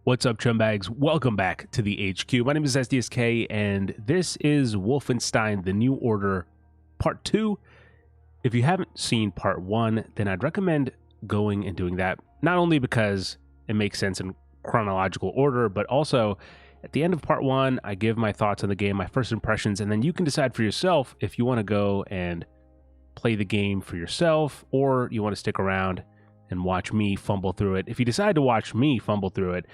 What's up, chumbags? Welcome back to the HQ. My name is SDSK, and this is Wolfenstein: The New Order Part 2. If you haven't seen Part 1, then I'd recommend going and doing that, not only because it makes sense in chronological order, but also at the end of Part 1, I give my thoughts on the game, my first impressions, and then you can decide for yourself if you want to go and play the game for yourself, or you want to stick around and watch me fumble through it. If you decide to watch me fumble through it,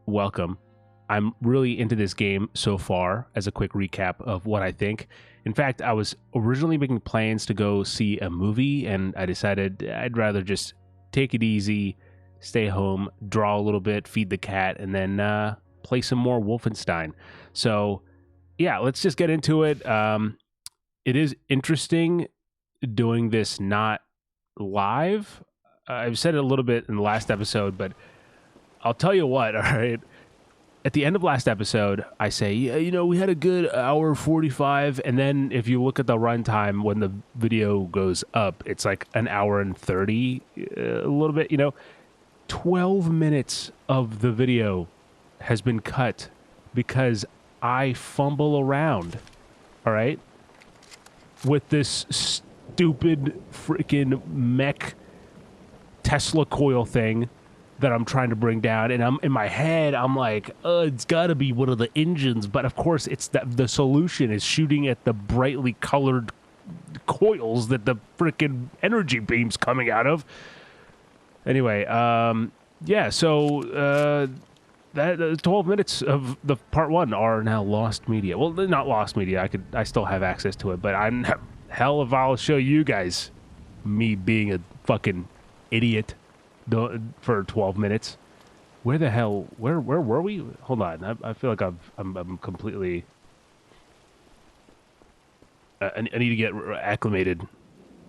welcome. I'm really into this game so far. As a quick recap of what I think. In fact, I was originally making plans to go see a movie, and I decided I'd rather just take it easy, stay home, draw a little bit, feed the cat, and then play some more Wolfenstein. So yeah, let's just get into it. It is interesting doing this not live. I've said it a little bit in the last episode, but I'll tell you what, all right? At the end of last episode, I say, yeah, you know, we had a good hour 45, and then if you look at the runtime when the video goes up, it's like an hour and 30, a little bit, 12 minutes of the video has been cut because I fumble around, all right? With this stupid freaking mech Tesla coil thing that I'm trying to bring down, and I'm in my head, I'm like, it's got to be one of the engines, but of course it's that the solution is shooting at the brightly colored coils that the freaking energy beam's coming out of. Anyway, yeah, so that 12 minutes of the part 1 are now lost media. Well, they're not lost media. I still have access to it, but I'm hell if I'll show you guys me being a fucking idiot for 12 minutes. Where the hell? Where were we? Hold on. I feel like I'm completely. I need to get acclimated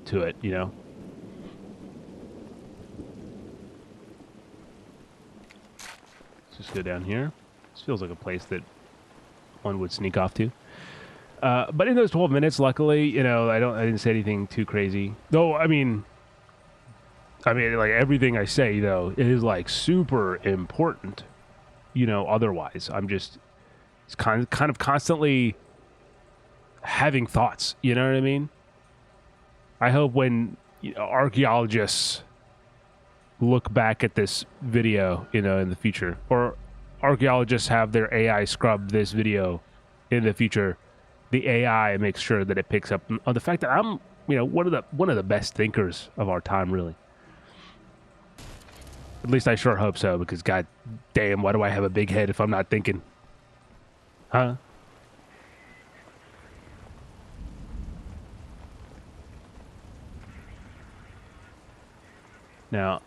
to it. Let's just go down here. This feels like a place that one would sneak off to. But in those 12 minutes, luckily, I didn't say anything too crazy. Though, I mean, like everything I say, though, it is like super important, otherwise. It's kind of constantly having thoughts, you know what I mean? I hope when archaeologists look back at this video, in the future, or archaeologists have their AI scrub this video in the future, the AI makes sure that it picks up on the fact that I'm, one of the best thinkers of our time, really. At least I sure hope so, because god damn, why do I have a big head if I'm not thinking? Huh? Now,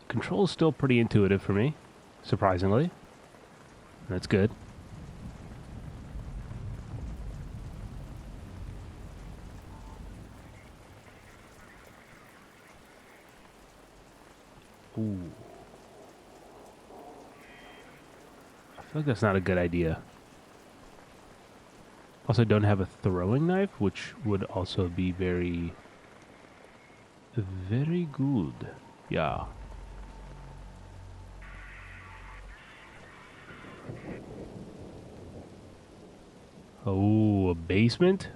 control is still pretty intuitive for me, surprisingly. That's good. Ooh. I feel like that's not a good idea. Also, don't have a throwing knife, which would also be very, very good. Yeah. Oh, a basement?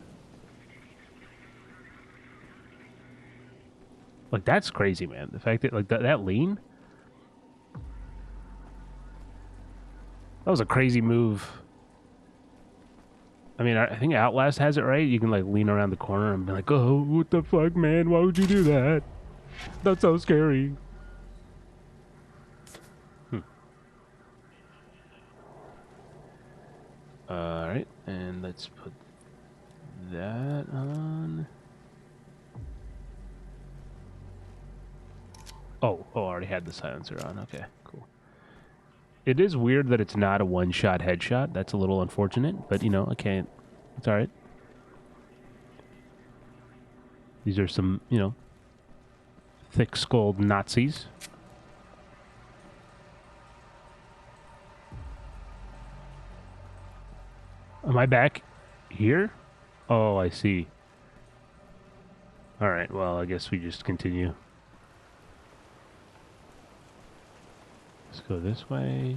Like, that's crazy, man. The fact that, like, that lean? That was a crazy move. I mean, I think Outlast has it right. You can, like, lean around the corner and be like, oh, what the fuck, man? Why would you do that? That's so scary. Alright, and let's put that on. Oh, I already had the silencer on. Okay, cool. It is weird that it's not a one-shot headshot. That's a little unfortunate, but, I can't. It's alright. These are some, thick-skulled Nazis. Am I back here? Oh, I see. Alright, well, I guess we just continue. Let's go this way.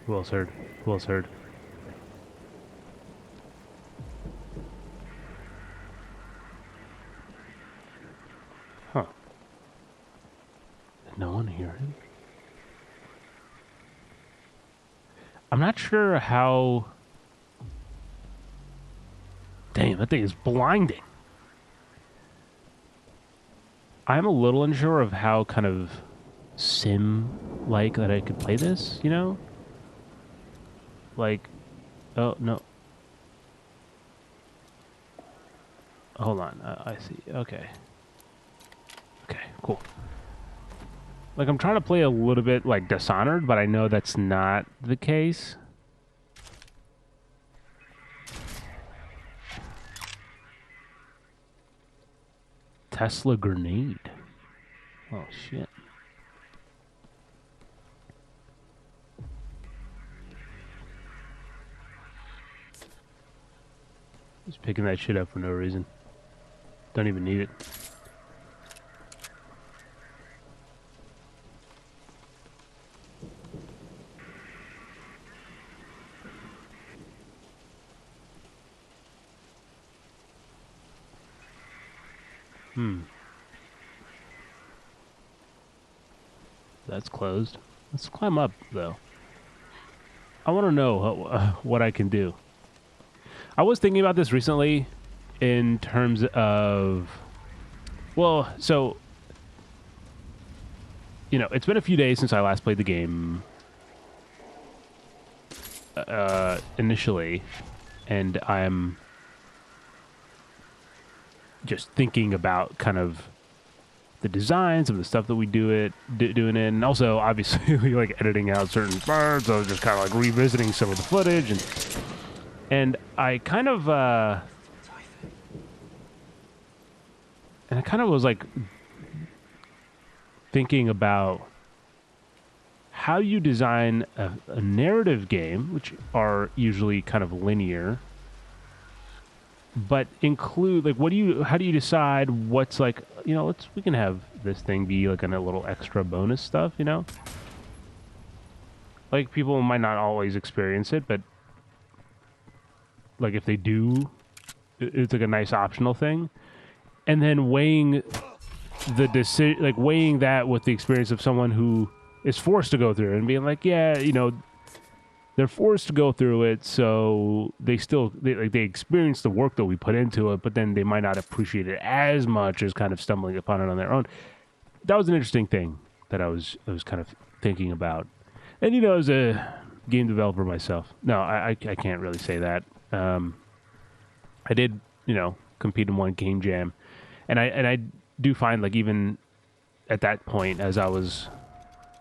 Who else heard? Who else heard? Huh. Did no one hear him? I'm not sure how... Damn, that thing is blinding. I'm a little unsure of how kind of sim-like that I could play this, you know? Like, oh, no. Hold on, I see, okay. Okay, cool. Like, I'm trying to play a little bit like Dishonored, but I know that's not the case. Tesla grenade. Oh, shit. Just picking that shit up for no reason. Don't even need it. That's closed. Let's climb up, though. I want to know what I can do. I was thinking about this recently in terms of... Well, so... You know, it's been a few days since I last played the game. Initially. And I'm... just thinking about kind of the designs of the stuff that we doing it, and also obviously like editing out certain parts. I was just kind of like revisiting some of the footage, and I kind of was like thinking about how you design a narrative game, which are usually kind of linear, but include like how do you decide what's like, you know, we can have this thing be like a little extra bonus stuff, you know, like people might not always experience it, but like if they do, it's like a nice optional thing, and then weighing the decision, like weighing that with the experience of someone who is forced to go through it and being like, yeah, you know, they're forced to go through it, so they experience the work that we put into it, but then they might not appreciate it as much as kind of stumbling upon it on their own. That was an interesting thing that I was kind of thinking about. And, you know, as a game developer myself, no, I can't really say that. I did, you know, compete in one game jam, and I do find, like, even at that point, as I was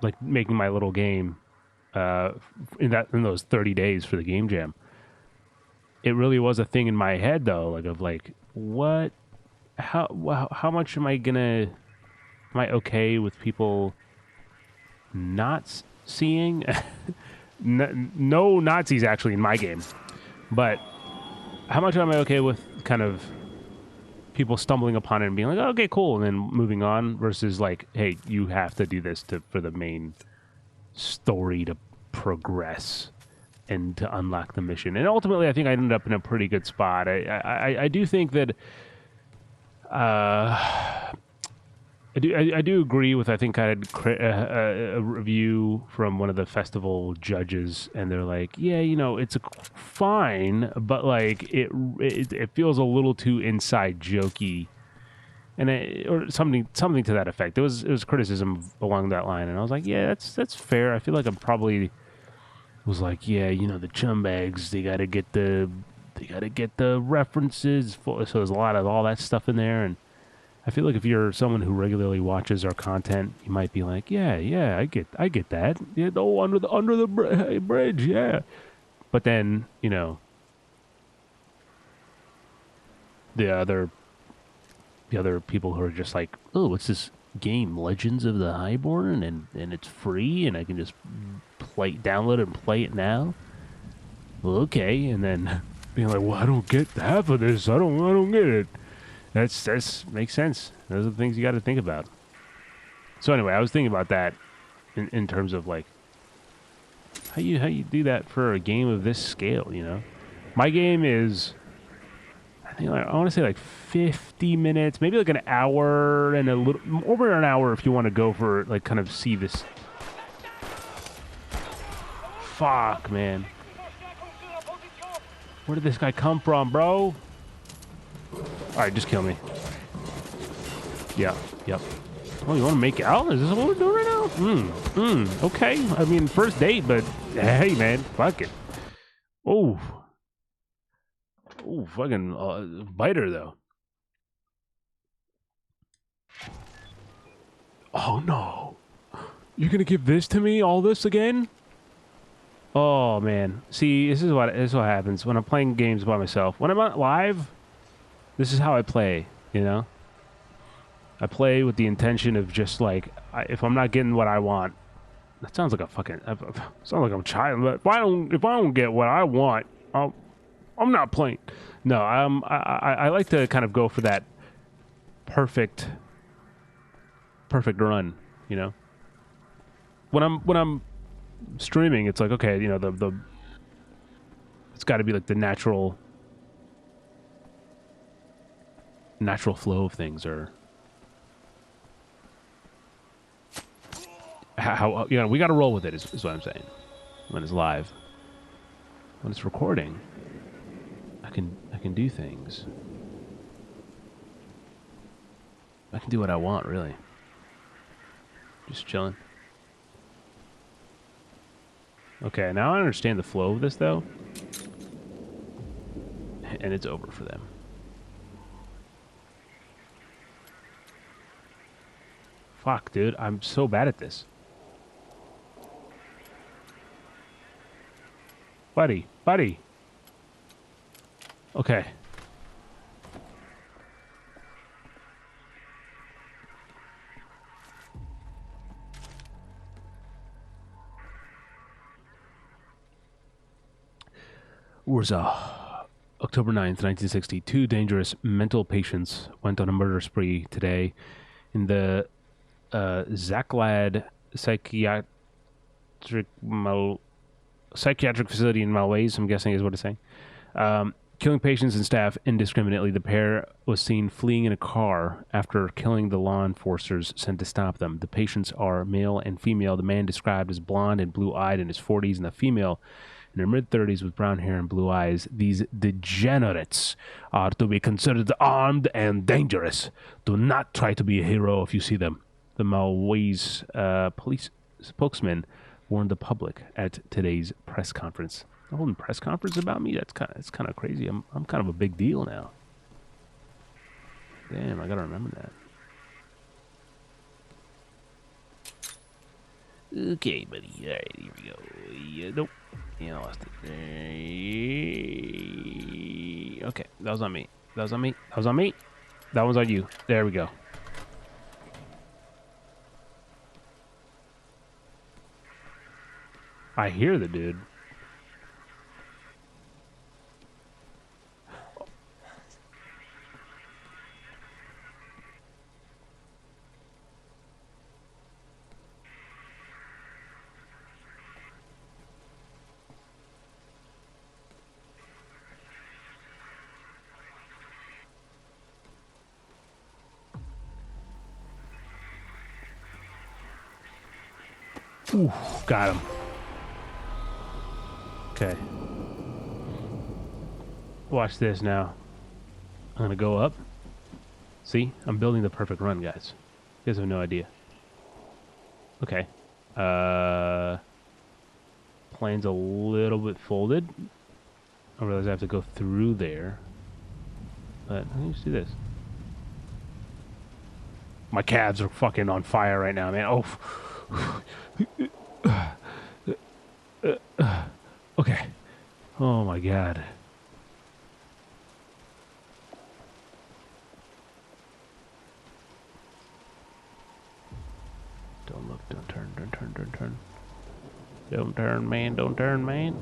like making my little game, in those 30 days for the game jam, it really was a thing in my head, though, like of like, how much am I okay with people not seeing? No Nazis actually in my game, but how much am I okay with kind of people stumbling upon it and being like, oh, okay, cool, and then moving on, versus like, hey, you have to do this for the main story to progress and to unlock the mission. And ultimately, I think I ended up in a pretty good spot. I do think that I do agree with, I think I had a review from one of the festival judges, and they're like, yeah, you know, it's fine, but like it feels a little too inside jokey, and or something to that effect. It was criticism along that line, and I was like, yeah, that's fair. I feel like I'm probably was like, yeah, you know, the chumbags, they gotta get the references, so there's a lot of all that stuff in there. And I feel like if you're someone who regularly watches our content, you might be like, yeah, I get that. Yeah, oh, under the bridge, yeah. But then, you know, the other people who are just like, oh, what's this game, Legends of the Highborn, and it's free, and I can just download it and play it now. Well, okay, and then being like, well, I don't get half of this. I don't get it. That's makes sense. Those are the things you got to think about. So anyway, I was thinking about that in terms of like how you do that for a game of this scale. You know, my game is, I think, like, I want to say like 50 minutes, maybe like an hour and a little over an hour if you want to go for like kind of see this. Fuck, man. Where did this guy come from, bro? Alright, just kill me. Yeah, yep. Oh, you want to make out? Is this what we're doing right now? Okay. I mean, first date, but hey, man, fuck it. Oh. Oh, fucking biter, though. Oh, no. You're gonna give this to me? All this again? Oh, man. See, this is what happens when I'm playing games by myself. When I'm not live, this is how I play, you know? I play with the intention of just like, if I'm not getting what I want, that sounds like a fucking, sounds like I'm a child, but if I don't get what I want, I'm not playing. No, I like to kind of go for that perfect run, you know? When I'm streaming, it's like, okay, you know, the it's got to be like the natural flow of things, or how you know, we got to roll with it is what I'm saying. When it's live, when it's recording, I can do things. I can do what I want, really. Just chilling. Okay, now I understand the flow of this, though. And it's over for them. Fuck, dude. I'm so bad at this. Buddy. Okay. Warsaw, October 9th, 1960. Two dangerous mental patients went on a murder spree today in the Zaklad psychiatric facility in Malways, I'm guessing is what it's saying. Killing patients and staff indiscriminately. The pair was seen fleeing in a car after killing the law enforcers sent to stop them. The patients are male and female. The man described as blonde and blue-eyed in his 40s, and the female in her mid-30s with brown hair and blue eyes. These degenerates are to be considered armed and dangerous. Do not try to be a hero if you see them. The Malways police spokesman warned the public at today's press conference. They're holding a press conference about me? That's kind of crazy. I'm kind of a big deal now. Damn, I gotta remember that. Okay, buddy. All right, here we go. Yeah, nope. Yeah, I lost it. Okay, that was on me. That was on me. That was on me. That one's on you. There we go. I hear the dude. Ooh, got him. Okay. Watch this now. I'm gonna go up. See? I'm building the perfect run, guys. You guys have no idea. Okay. Plane's a little bit folded. I realize I have to go through there. But let me see this. My calves are fucking on fire right now, man. Oh. Okay. Oh my god. Don't look, don't turn, don't turn, don't turn. Don't turn, man, don't turn, man.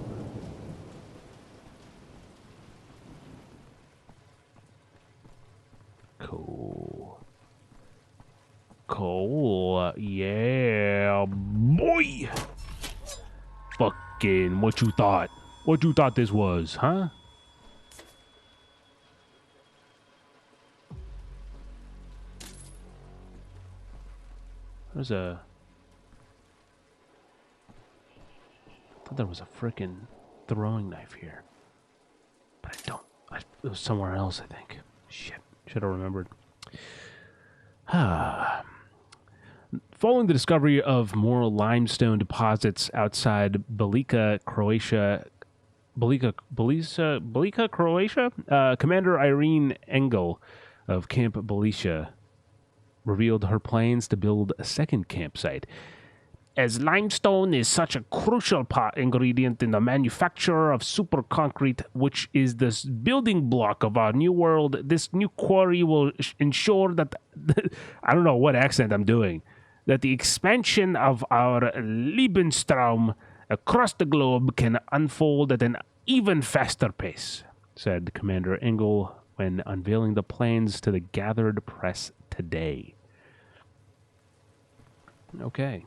Cool. Cool. Yeah, boy. Fucking what you thought? What you thought this was, huh? There's a... I thought there was a frickin' throwing knife here. But I don't. It was somewhere else, I think. Shit. Should have remembered. Following the discovery of more limestone deposits outside Balika, Croatia, Commander Irene Engel of Camp Balicia revealed her plans to build a second campsite. As limestone is such a crucial ingredient in the manufacture of super concrete, which is the building block of our new world, this new quarry will ensure that, I don't know what accent I'm doing, that the expansion of our Lebensraum across the globe can unfold at an even faster pace, said Commander Engel when unveiling the plans to the gathered press today. Okay.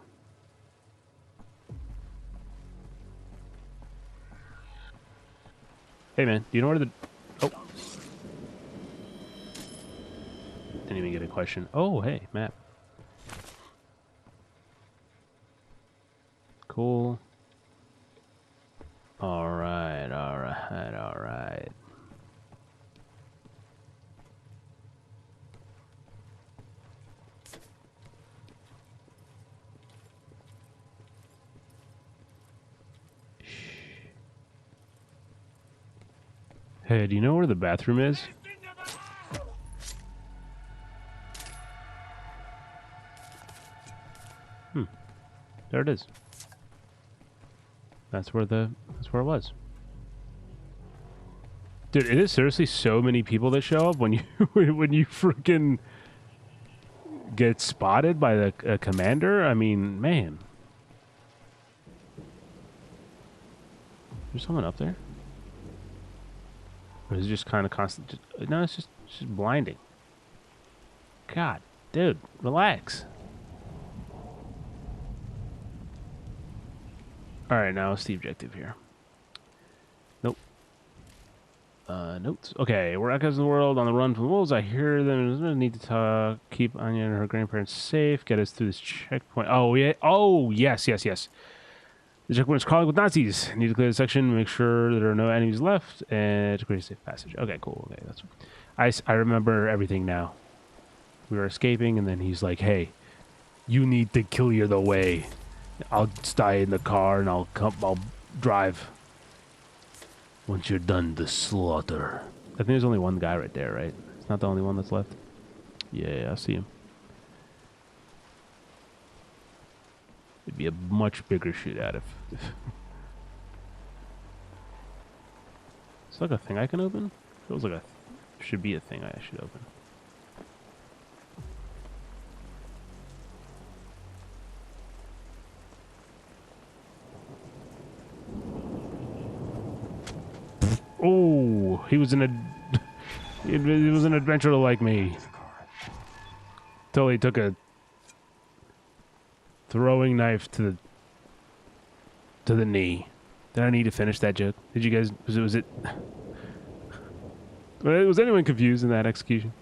Hey man, do you know where the... Oh. Didn't even get a question. Oh, hey, map. Cool. Alright, alright, alright. Hey, do you know where the bathroom is? There it is. That's where it was. Dude, it is seriously so many people that show up when you when you freaking get spotted by the commander. I mean, man. There's someone up there? Or is it just kind of constant? No, it's just blinding. God, dude, relax. All right, now what's the objective here? Nope. Notes. Okay, we're echoes in the world on the run from the wolves. I hear them. There's need to talk. Keep Anya and her grandparents safe. Get us through this checkpoint. Oh yeah. Oh yes, yes, yes. The checkpoint is crawling with Nazis. Need to clear the section. Make sure there are no enemies left, and to create a safe passage. Okay, cool. Okay, that's. I remember everything now. We were escaping, and then he's like, "Hey, you need to clear the way. I'll stay in the car, and I'll drive. Once you're done the slaughter." I think there's only one guy right there, right? It's not the only one that's left. Yeah, I see him. It'd be a much bigger shootout if... It's like a thing I can open? Feels like should be a thing I should open. Oh, he was in a... It was an adventurer like me. Till he took a throwing knife to the knee. Did I need to finish that joke? Did you guys... Was it... Was anyone confused in that execution?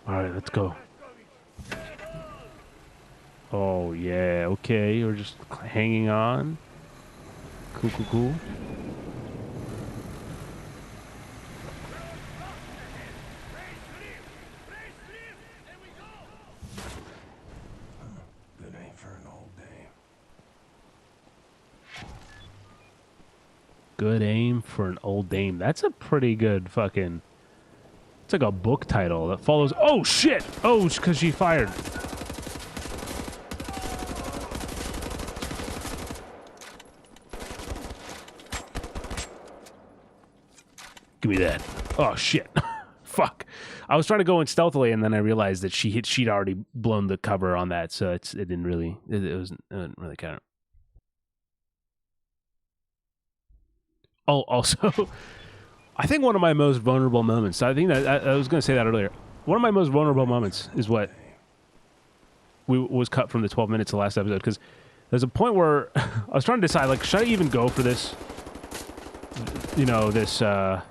Alright, let's go. Oh, yeah, okay. We're just hanging on. Cool, cool, cool. Good aim for an old dame. Good aim for an old dame. That's a pretty good fucking... It's like a book title that follows... Oh, shit! Oh, it's because she fired. Give me that. Oh, shit. Fuck. I was trying to go in stealthily, and then I realized that she'd already blown the cover on that, so it didn't really... It didn't really count. Oh, also, I think one of my most vulnerable moments, I think that I was going to say that earlier. One of my most vulnerable moments is what was cut from the 12 minutes of the last episode, because there's a point where I was trying to decide, like, should I even go for this, you know, this, trying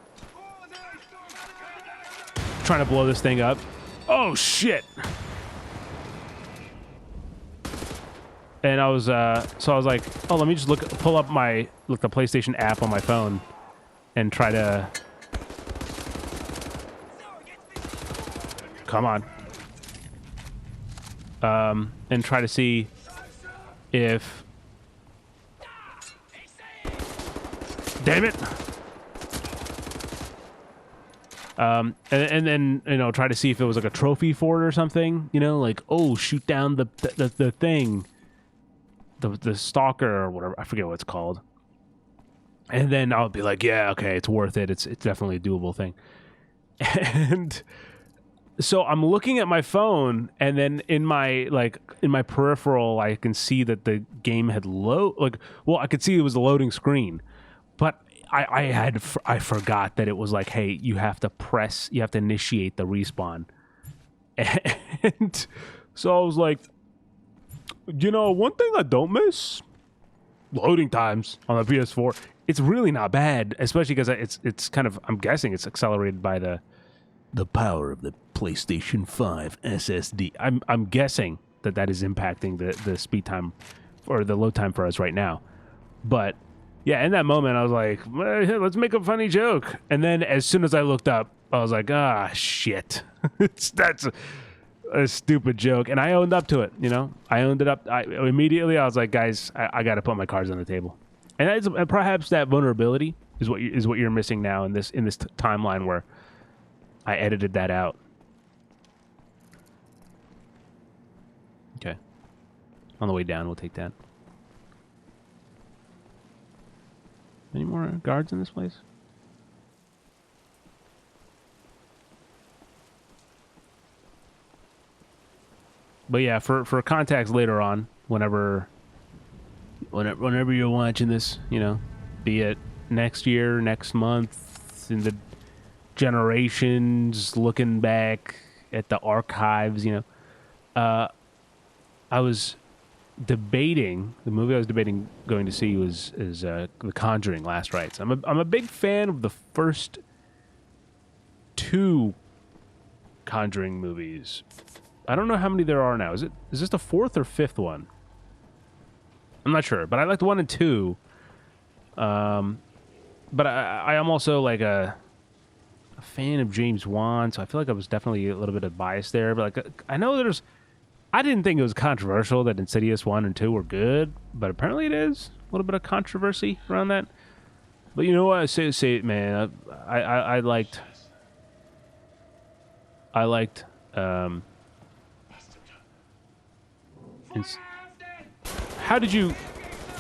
to blow this thing up. Oh, shit. And I was, so I was like, oh, let me just pull up the PlayStation app on my phone and try to, come on. And try to see if, damn it. And then, you know, try to see if it was like a trophy for it or something, you know, like, oh, shoot down the thing, the stalker or whatever, I forget what it's called. And then I'll be like, yeah, okay, it's worth it. It's definitely a doable thing. And so I'm looking at my phone, and then in my peripheral, I can see that the game had I could see it was a loading screen, but I forgot that it was like, hey, you have to initiate the respawn. And so I was like, you know, one thing I don't miss, loading times on the PS4. It's really not bad, especially because it's kind of, I'm guessing it's accelerated by the power of the PlayStation 5 SSD. I'm guessing that is impacting the speed time or the load time for us right now. But yeah, in that moment I was like, let's make a funny joke. And then as soon as I looked up, I was like, ah, shit. That's a stupid joke. And I owned up to it, you know? I owned it up. Immediately I was like, guys, I got to put my cards on the table. And perhaps that vulnerability is what you're missing now in this timeline where I edited that out. Okay. On the way down, we'll take that. Any more guards in this place? But yeah, for context later on, whenever you're watching this, you know, be it next year, next month, in the generations, looking back at the archives, you know, I was debating, the movie I was debating going to see is The Conjuring: Last Rites. I'm a big fan of the first two Conjuring movies. I don't know how many there are now. Is this the fourth or fifth one? I'm not sure, but I liked 1 and 2. But I am also like a fan of James Wan, so I feel like I was definitely a little bit of bias there. But like, I know I didn't think it was controversial that Insidious 1 and 2 were good, but apparently it is. A little bit of controversy around that. But you know what? I say it, man. I liked. How did you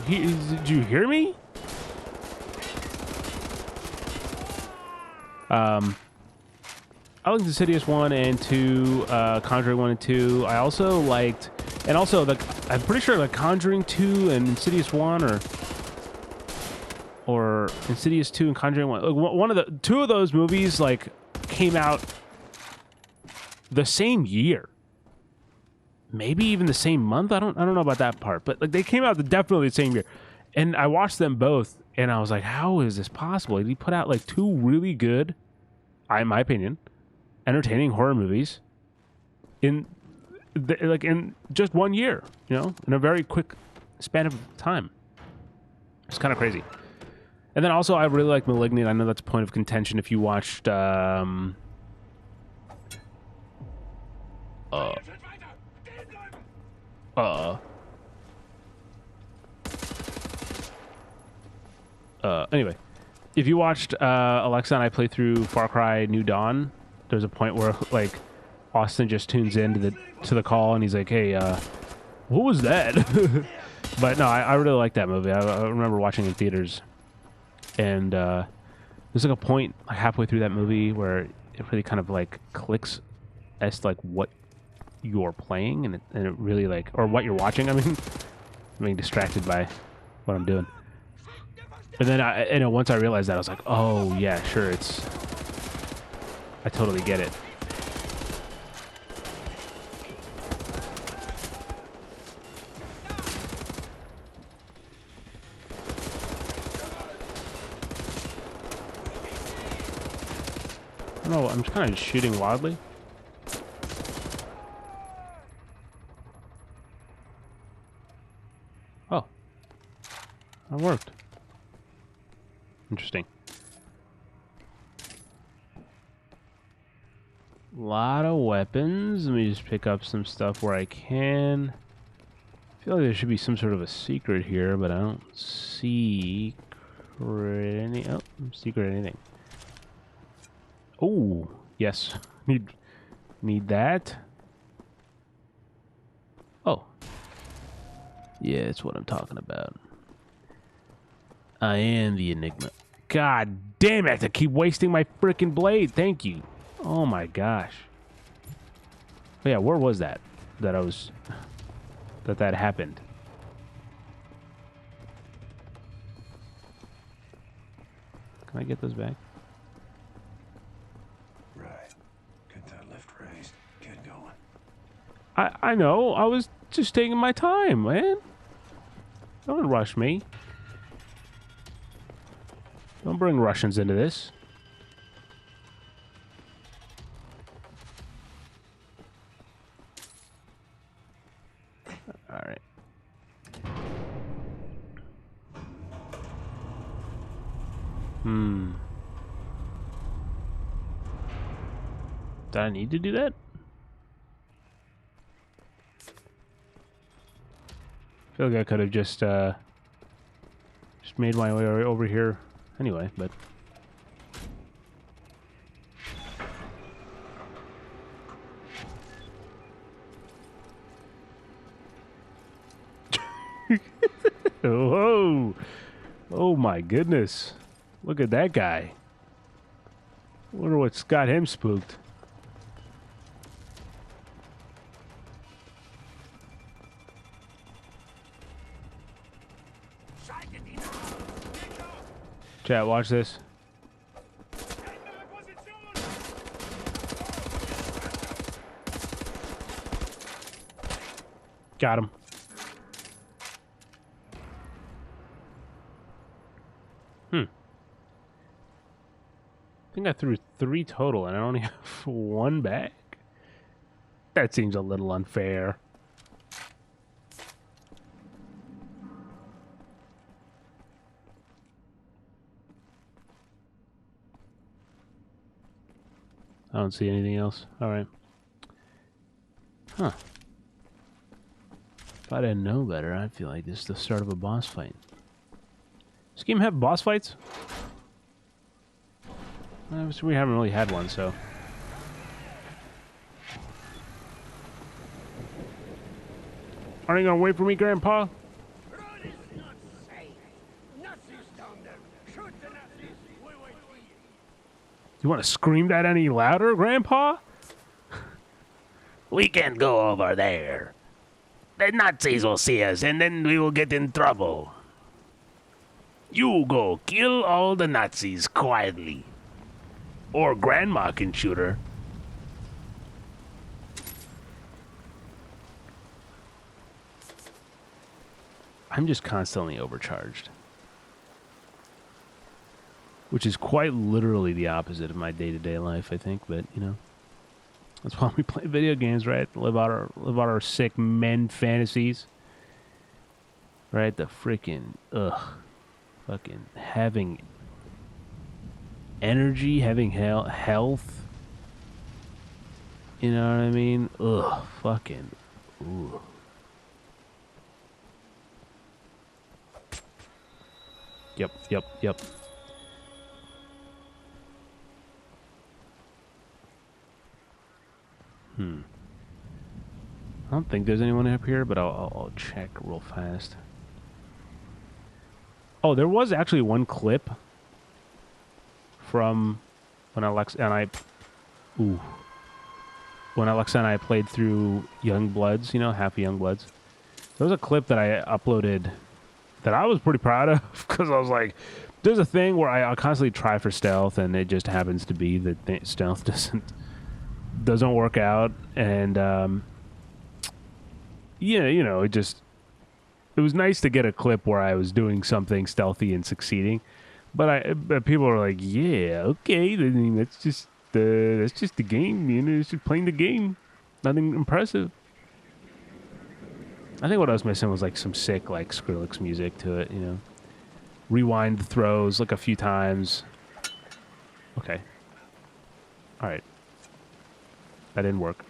hear me? I liked Insidious 1 and 2, Conjuring 1 and 2. I also liked, and also I'm pretty sure like Conjuring 2 and Insidious 1 or Insidious 2 and Conjuring 1. Like two of those movies like came out the same year. Maybe even the same month. I don't know about that part, but like they came out definitely the same year. And I watched them both and I was like, how is this possible? He put out like two really good, in my opinion, entertaining horror movies in just 1 year, you know, in a very quick span of time. It's kind of crazy. And then also I really like Malignant. I know that's a point of contention if you watched anyway, if you watched Alexa and I play through Far Cry New Dawn, there's a point where like Austin just tunes in to the call and he's like, hey, what was that? But no, I really like that movie. I remember watching it in theaters, and there's like a point like halfway through that movie where it really kind of like clicks as to like what you're playing, and it really like, or what you're watching. I mean, I'm being distracted by what I'm doing. And then once I realized that, I was like, oh yeah, sure, I totally get it. I don't know, I'm just kind of shooting wildly. Oh. That worked. Interesting. A lot of weapons. Let me just pick up some stuff where I can. I feel like there should be some sort of a secret here, but I don't see secret anything. Oh, yes. Need that. Oh. Yeah, it's what I'm talking about. I am the Enigma. God damn it, I keep wasting my freaking blade. Thank you. Oh my gosh. Oh yeah, where was that? That happened. Can I get those back? Right. Get that lift raised. Get going. I know. I was just taking my time, man. Don't rush me. Don't bring Russians into this. All right. Did I need to do that? I feel like I could have just made my way over here anyway, but whoa. Oh my goodness. Look at that guy. Wonder what's got him spooked. Chat, watch this. Got him. I think I threw 3 total and I only have 1 back. That seems a little unfair. I don't see anything else. Alright. Huh. If I didn't know better, I'd feel like this is the start of a boss fight. Does this game have boss fights? We haven't really had one, so. Aren't you gonna wait for me, Grandpa? You want to scream that any louder, Grandpa? We can't go over there. The Nazis will see us, and then we will get in trouble. You go kill all the Nazis quietly. Or Grandma can shoot her. I'm just constantly overcharged. Which is quite literally the opposite of my day-to-day life, I think, but, you know. That's why we play video games, right? Live out our sick men fantasies. Right? The freaking fucking having energy, having health. You know what I mean? Ugh, fucking ooh. Yep. I don't think there's anyone up here, but I'll check real fast. Oh, there was actually one clip from when Alexa and I played through Young Bloods, you know, half Young Bloods. There was a clip that I uploaded that I was pretty proud of, because I was like, there's a thing where I constantly try for stealth, and it just happens to be that stealth doesn't work out, and yeah, you know, it was nice to get a clip where I was doing something stealthy and succeeding, but people are like, yeah, okay, I mean, that's just the game, you know, it's just playing the game, nothing impressive. I think what I was missing was like some sick like Skrillex music to it, you know. Rewind the throws like a few times. Okay. All right. That didn't work.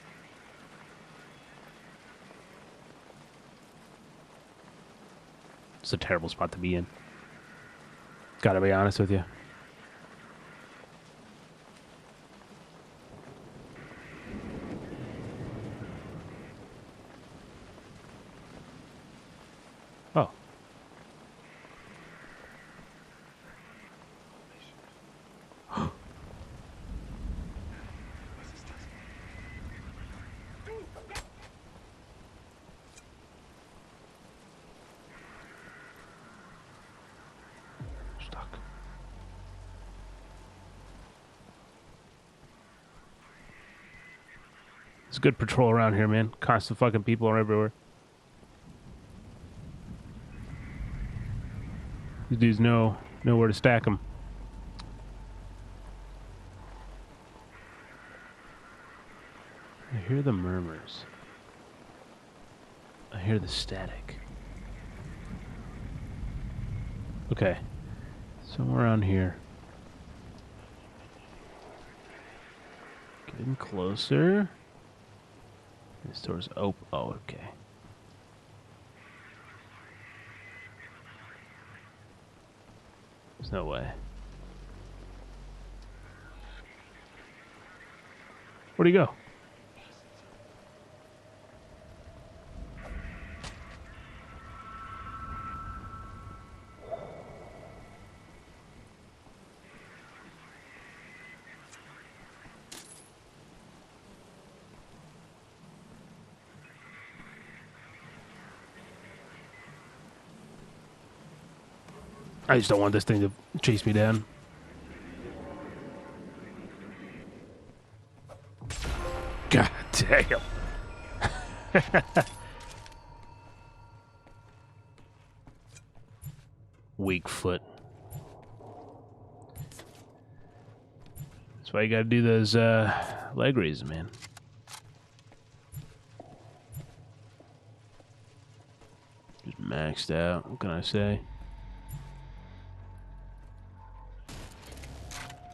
It's a terrible spot to be in. Gotta be honest with you. Oh. Stuck. It's good patrol around here, man. Constant fucking people are everywhere. These dudes know where to stack them. I hear the murmurs. I hear the static. Okay. Somewhere around here. Getting closer. This door's open. Oh, okay. There's no way. Where'd he go? I just don't want this thing to chase me down. God damn. Weak foot. That's why you gotta do those leg raises, man. Just maxed out. What can I say?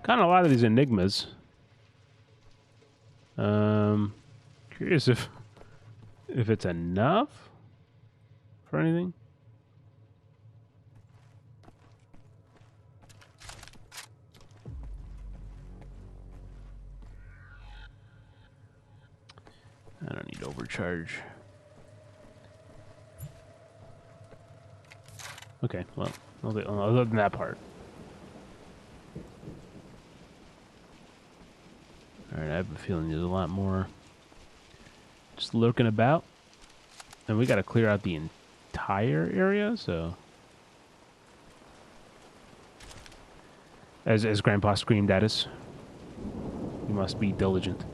Kind of a lot of these enigmas. Curious if it's enough for anything. I don't need overcharge. Okay, well, other than that part. Alright, I have a feeling there's a lot more just lurking about. And we gotta clear out the entire area, so... As Grandpa screamed at us, we must be diligent.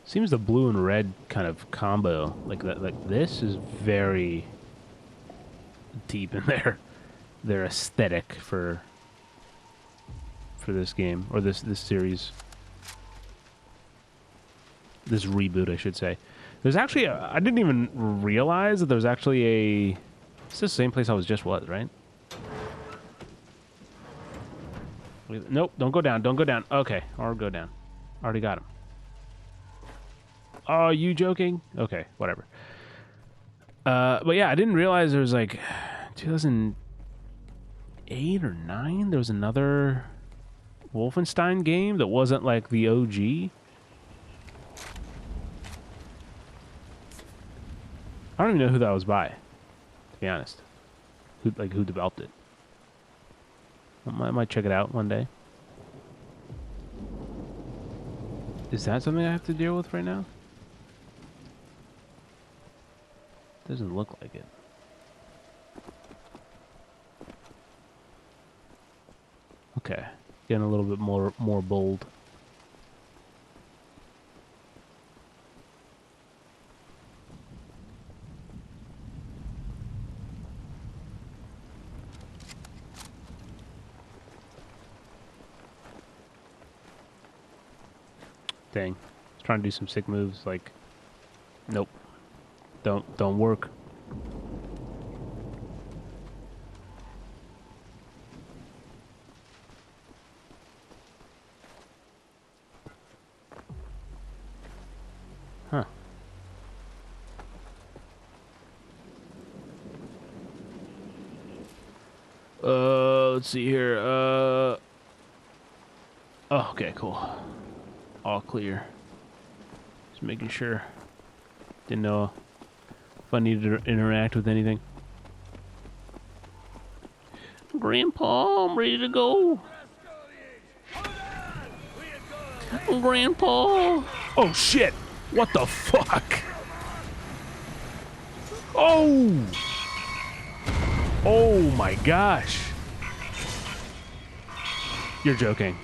Seems the blue and red kind of combo, like that, like this, is very deep in their aesthetic for this game, or this series, this reboot, I should say. There's actually I didn't even realize that there's actually a. It's the same place I was just right? Nope, don't go down. Don't go down. Okay, or go down. Already got him. Oh, you joking? Okay, whatever. But yeah, I didn't realize there was like 2008 or 9. There was another Wolfenstein game that wasn't like the OG. I don't even know who that was by, to be honest. Who developed it? I might check it out one day. Is that something I have to deal with right now? Doesn't look like it. Okay, getting a little bit more bold. Dang, I was trying to do some sick moves. Like, nope, don't work. Huh. Let's see here. Oh, okay, cool. All clear. Just making sure. Didn't know if I needed to interact with anything. Grandpa, I'm ready to go. Grandpa. Oh shit! What the fuck? Oh! Oh my gosh! You're joking.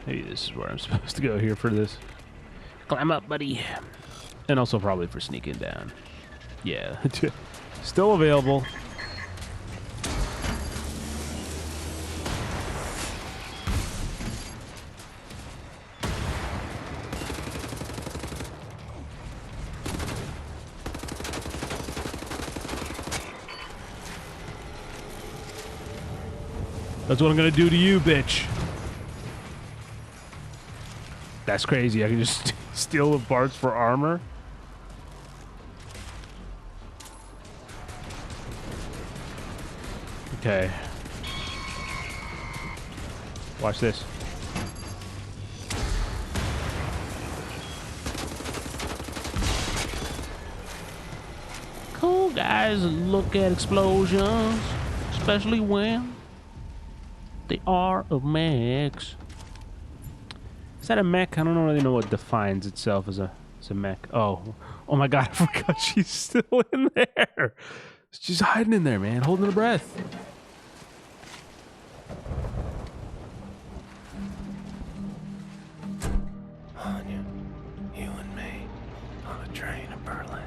Maybe this is where I'm supposed to go here for this. Climb up, buddy. And also probably for sneaking down. Yeah. Still available. That's what I'm gonna do to you, bitch. That's crazy. I can just steal the parts for armor. Okay. Watch this. Cool guys look at explosions, especially when they are of mechs. Is that a mech? I don't really know what defines itself as a mech. Oh my god! I forgot she's still in there. She's hiding in there, man, holding her breath. Anya, you and me on a train to Berlin.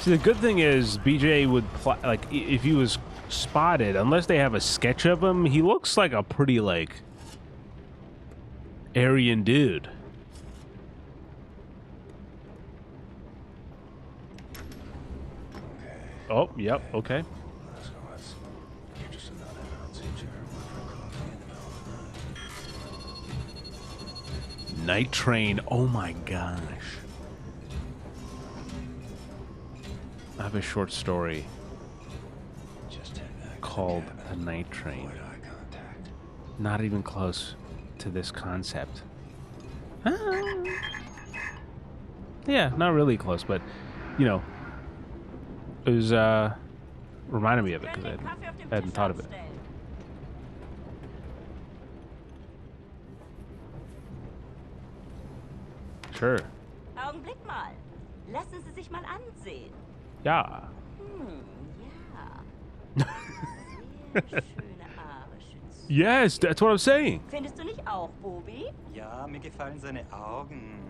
See, the good thing is BJ would like if he was spotted, unless they have a sketch of him, he looks like a pretty like Aryan dude. Okay. Oh, yep, okay. So what's you're just another Nazi German for coffee in the middle of the night. Night Train. Oh my gosh. I have a short story Just head back to the called cabin. The Night Train. Avoid eye contact. Not even close to this concept. Yeah, not really close, but you know, it was reminded me of it because I hadn't thought of it. Sure. Augenblick mal. Lassen Sie sich mal ansehen. Yeah. Ja. Sehr schöne Haare, Schütz. Yes, that's what I'm saying. Findest du nicht auch, Bobby? Ja, mir gefallen seine Augen.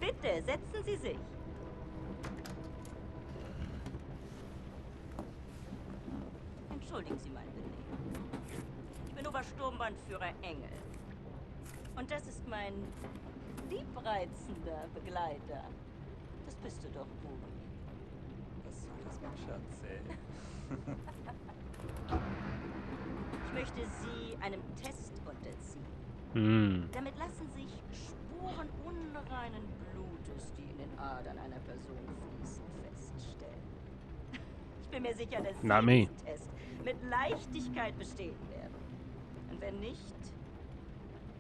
Bitte, setzen Sie sich. Entschuldigen Sie mein Benehmen. Ich bin Obersturmbannführer Engel. Und das ist mein liebreizender Begleiter. Das bist du doch, Bobby. Was soll das, mein Schatz, ey? Ich möchte Sie einem Test unterziehen. Hm. Damit lassen sich Spuren unreinen Blutes, die in den Adern einer Person fließen, feststellen. Ich bin mir sicher, dass Not Sie me. diesen Test mit Leichtigkeit bestehen werden. Und wenn nicht,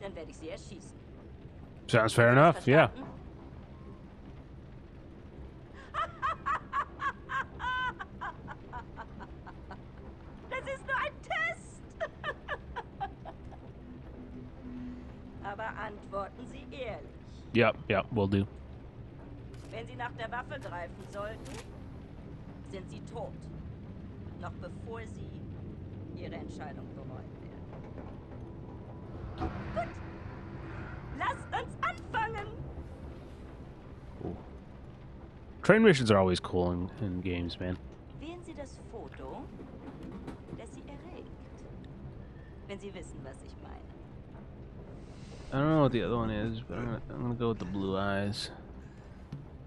dann werde ich Sie erschießen. Sounds fair enough, yeah. Verstanden? Das ist nur ein Test. Aber antworten Sie ehrlich. Yep, will do. Wenn Sie nach der Waffe greifen sollten, sind Sie tot. Noch bevor Sie Ihre Entscheidung bereuen werden. Gut. Lasst uns anfangen. Train missions are always cool in games, man. Wählen Sie das Foto, das Sie erregt. Wenn Sie wissen, was ich meine. I don't know what the other one is, but I'm gonna go with the blue eyes.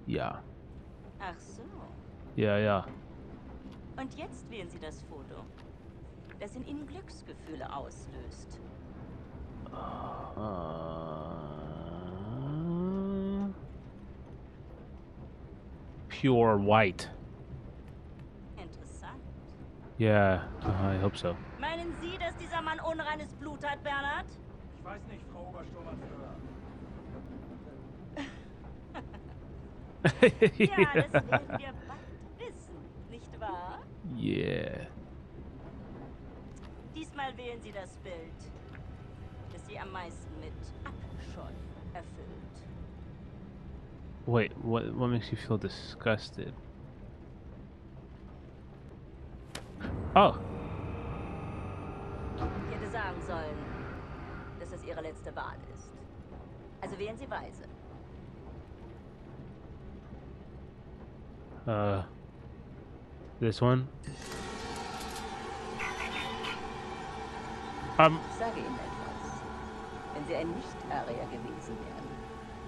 Yeah. Ach so. Yeah. Und jetzt wählen Sie das Foto, das in Ihnen Glücksgefühle auslöst. Pure white. Interessant. Yeah, I hope so. Meinen Sie, dass dieser Mann unreines Blut hat, Bernhard? Ich weiß nicht, Frau Obersturmbannführer. Ja, das werden wir bald wissen, nicht wahr? Yeah. Diesmal wählen Sie das Bild, das Sie am meisten mit Abscheu erfüllt. Wait, what makes you feel disgusted? Oh. Ich hätte sagen sollen, dass es Ihre letzte Wahl ist. Also wählen Sie weise. This one? Ich sage Ihnen etwas. Wenn Sie ein Nicht-Arier gewesen wären,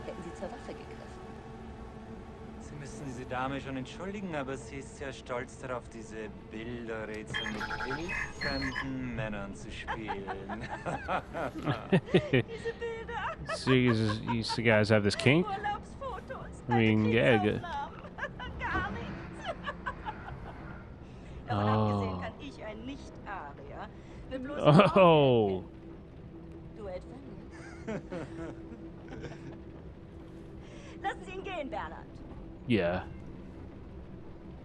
hätten Sie zur Waffe gegriffen. Sie müssen diese Dame schon entschuldigen, aber sie ist sehr stolz darauf, diese Bilderrätsel mit wildfremden Männern zu spielen. Diese Bilder, So you guys have this kink? Urlaubsfotos, I mean, yeah, good. gar nichts. Davon abgesehen kann ich ein Nicht-Arier mit bloßem Auge Oh. erkennen. Du etwa nicht? Lassen Sie ihn gehen, Bernhard. Yeah.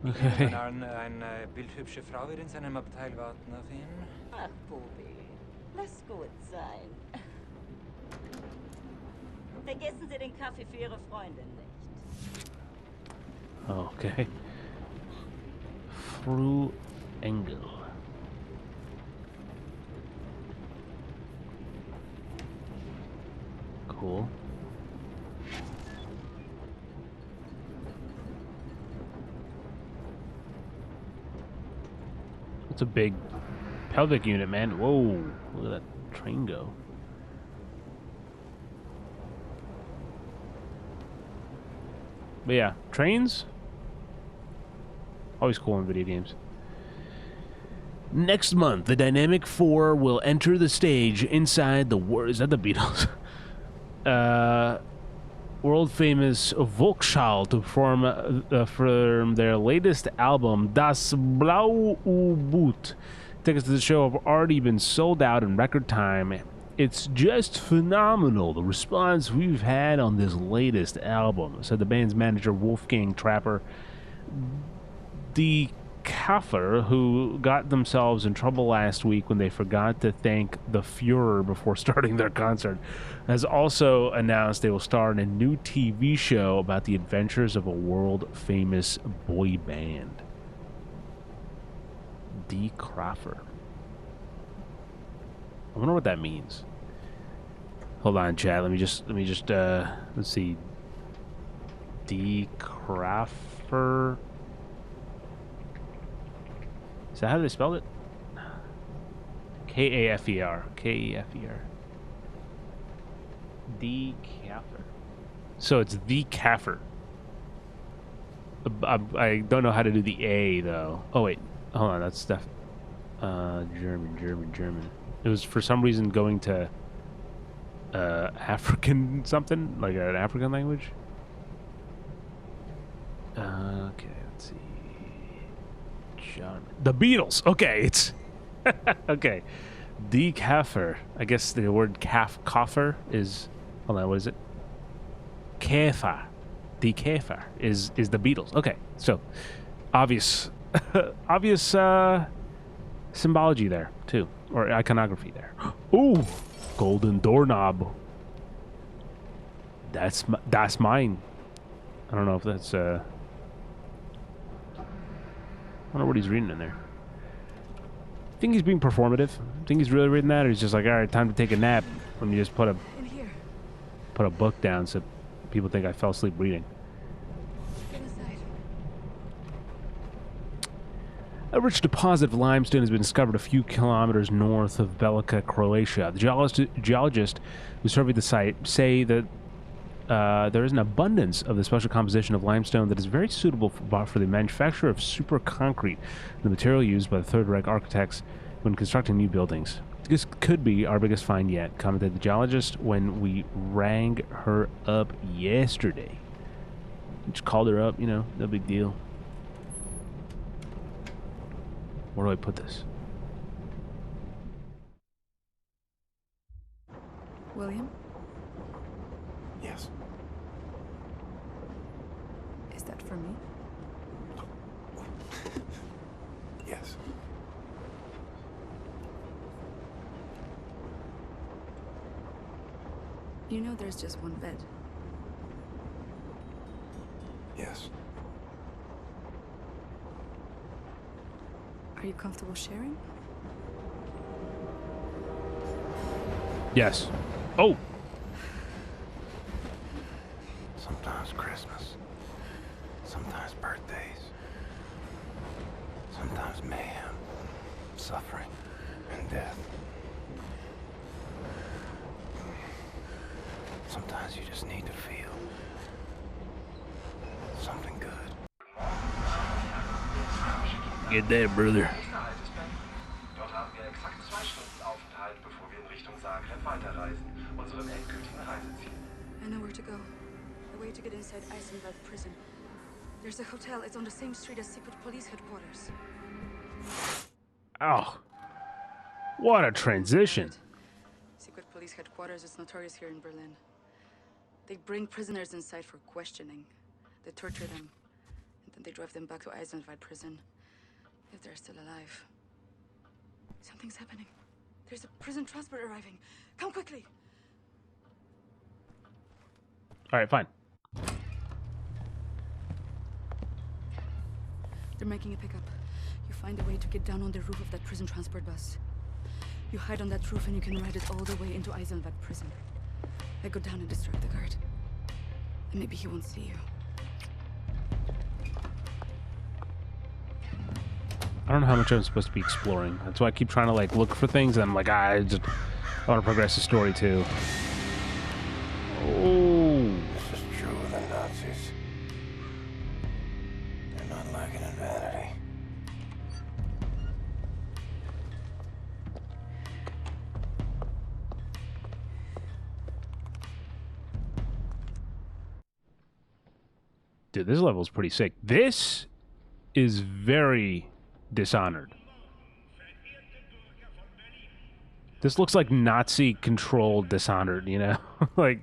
Von Okay. allen eine bildhübsche Frau wird in seinem Abteil warten auf ihn. Ach, Bobby, lass gut sein. Vergessen Sie den Kaffee für Ihre Freundin nicht. Okay. Fru Engel. Cool. It's a big pelvic unit, man. Whoa, look at that train go. But yeah, trains, always cool in video games. Next month, the Dynamic Four will enter the stage inside the world. Is that the Beatles? World famous Volksschall to perform their latest album, Das Blaue Boot. Tickets to the show have already been sold out in record time. It's just phenomenal, the response we've had on this latest album, said the band's manager Wolfgang Trapper. The Kaffer, who got themselves in trouble last week when they forgot to thank the Fuhrer before starting their concert, has also announced they will star in a new TV show about the adventures of a world-famous boy band. D. Kraffer. I wonder what that means. Hold on, chat. Let me just let's see. D. Kraffer. Is that how they spelled it? K-A-F-E-R. K-E-F-E-R. D. Kaffer. So it's the Kaffer. I don't know how to do the A, though. Oh, wait. Hold on. That's stuff. German. It was for some reason going to African something, like an African language. Okay, let's see. John, the Beatles. Okay, it's okay. D. Kaffer. I guess the word kaffer is. Hold on, what is it? Kaffer. D. Kaffer is the Beatles. Okay, so obvious symbology there too, or iconography there. Ooh, golden doorknob. That's mine. I don't know if that's I don't know what he's reading in there. I think he's being performative. I think he's really reading that, or he's just like, all right, time to take a nap. Let me just put a book down so people think I fell asleep reading. A rich deposit of limestone has been discovered a few kilometers north of Belica, Croatia. The geologists who surveyed the site say that there is an abundance of the special composition of limestone that is very suitable for the manufacture of super concrete, the material used by the Third Reich architects when constructing new buildings. This could be our biggest find yet, commented the geologist when we rang her up yesterday. Just called her up, you know, no big deal. Where do I put this? William? Yes. Is that for me? Yes. You know there's just one bed. Yes. Are you comfortable sharing? Yes. Oh! Sometimes Christmas. Sometimes birthdays. Sometimes mayhem, suffering, and death. Sometimes you just need to feel something good. Get that, brother. Dort haben wir exakt 2 Stunden Aufenthalt, bevor wir in Richtung Zagreb weiterreisen, unserem endgültigen Reiseziel. I know where to go. The way to get inside EISENWALD prison. There's a hotel. It's on the same street as secret police headquarters. Oh. What a transition. Secret police headquarters is notorious here in Berlin. They bring prisoners inside for questioning. They torture them. And then they drive them back to EISENWALD prison. If they're still alive. Something's happening. There's a prison transport arriving. Come quickly! Alright, fine. They're making a pickup. You find a way to get down on the roof of that prison transport bus. You hide on that roof and you can ride it all the way into EISENWALD prison. I go down and distract the guard. And maybe he won't see you. I don't know how much I'm supposed to be exploring. That's why I keep trying to like look for things, and I'm like, I want to progress the story too. Oh. This is true of the Nazis. They're not lacking in vanity. Dude, this level is pretty sick. This is very Dishonored. This looks like Nazi-controlled Dishonored, you know? Like...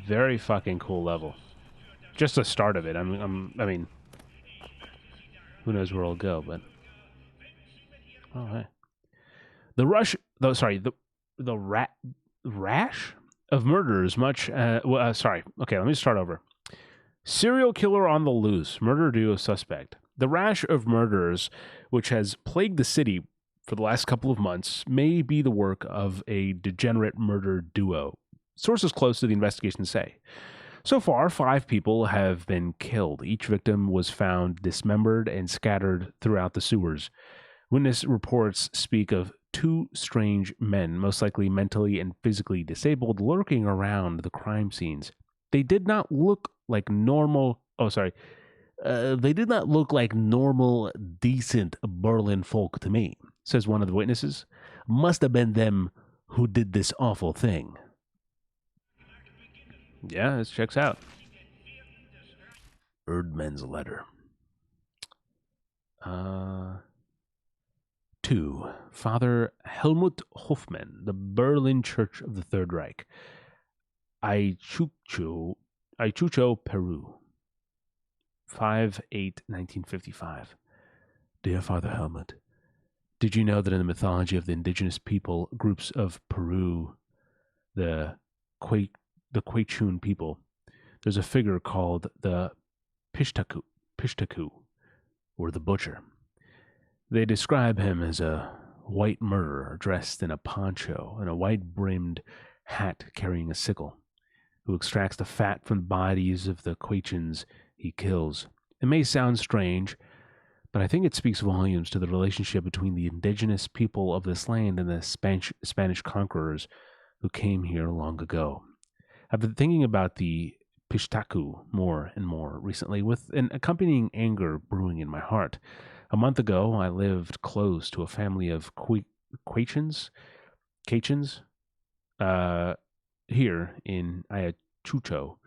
Very fucking cool level. just the start of it. I mean, who knows where it'll go? But oh, hey. The rush, though. Sorry, the rash of murders. Sorry. Okay, let me start over. Serial killer on the loose. Murder duo suspect. The rash of murders, which has plagued the city for the last couple of months, may be the work of a degenerate murder duo. Sources close to the investigation say. So far, 5 people have been killed. Each victim was found dismembered and scattered throughout the sewers. Witness reports speak of 2 strange men, most likely mentally and physically disabled, lurking around the crime scenes. They did not look like normal. They did not look like normal, decent Berlin folk to me, says one of the witnesses. Must have been them who did this awful thing. Yeah, this checks out. Erdmann's letter. 2. Father Helmut Hofmann, the Berlin Church of the Third Reich. Ayacucho, Peru. 5/8/1955. Dear Father Helmut, did you know that in the mythology of the indigenous people groups of Peru, the Quechun people, there's a figure called the Pishtaku, or the Butcher. They describe him as a white murderer dressed in a poncho and a white-brimmed hat carrying a sickle, who extracts the fat from the bodies of the Quechuns he kills. It may sound strange, but I think it speaks volumes to the relationship between the indigenous people of this land and the Spanish conquerors who came here long ago. I've been thinking about the Pishtaku more and more recently, with an accompanying anger brewing in my heart. A month ago, I lived close to a family of Quechuns, here in Ayacucho,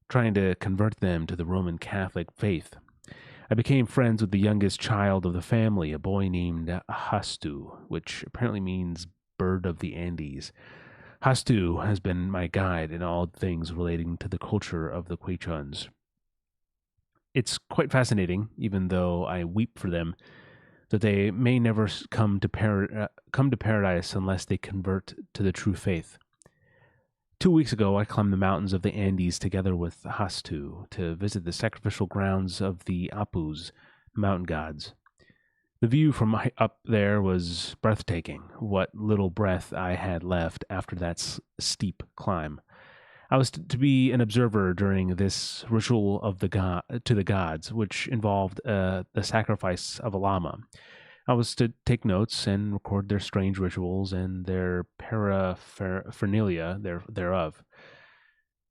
trying to convert them to the Roman Catholic faith. I became friends with the youngest child of the family, a boy named Hastu, which apparently means bird of the Andes. Hastu has been my guide in all things relating to the culture of the Quechuns. It's quite fascinating, even though I weep for them, that they may never come to paradise unless they convert to the true faith. 2 weeks ago, I climbed the mountains of the Andes together with Hastu to visit the sacrificial grounds of the Apus, mountain gods. The view from up there was breathtaking, what little breath I had left after that steep climb. I was to be an observer during this ritual of to the gods, which involved the sacrifice of a llama. I was to take notes and record their strange rituals and their paraphernalia thereof.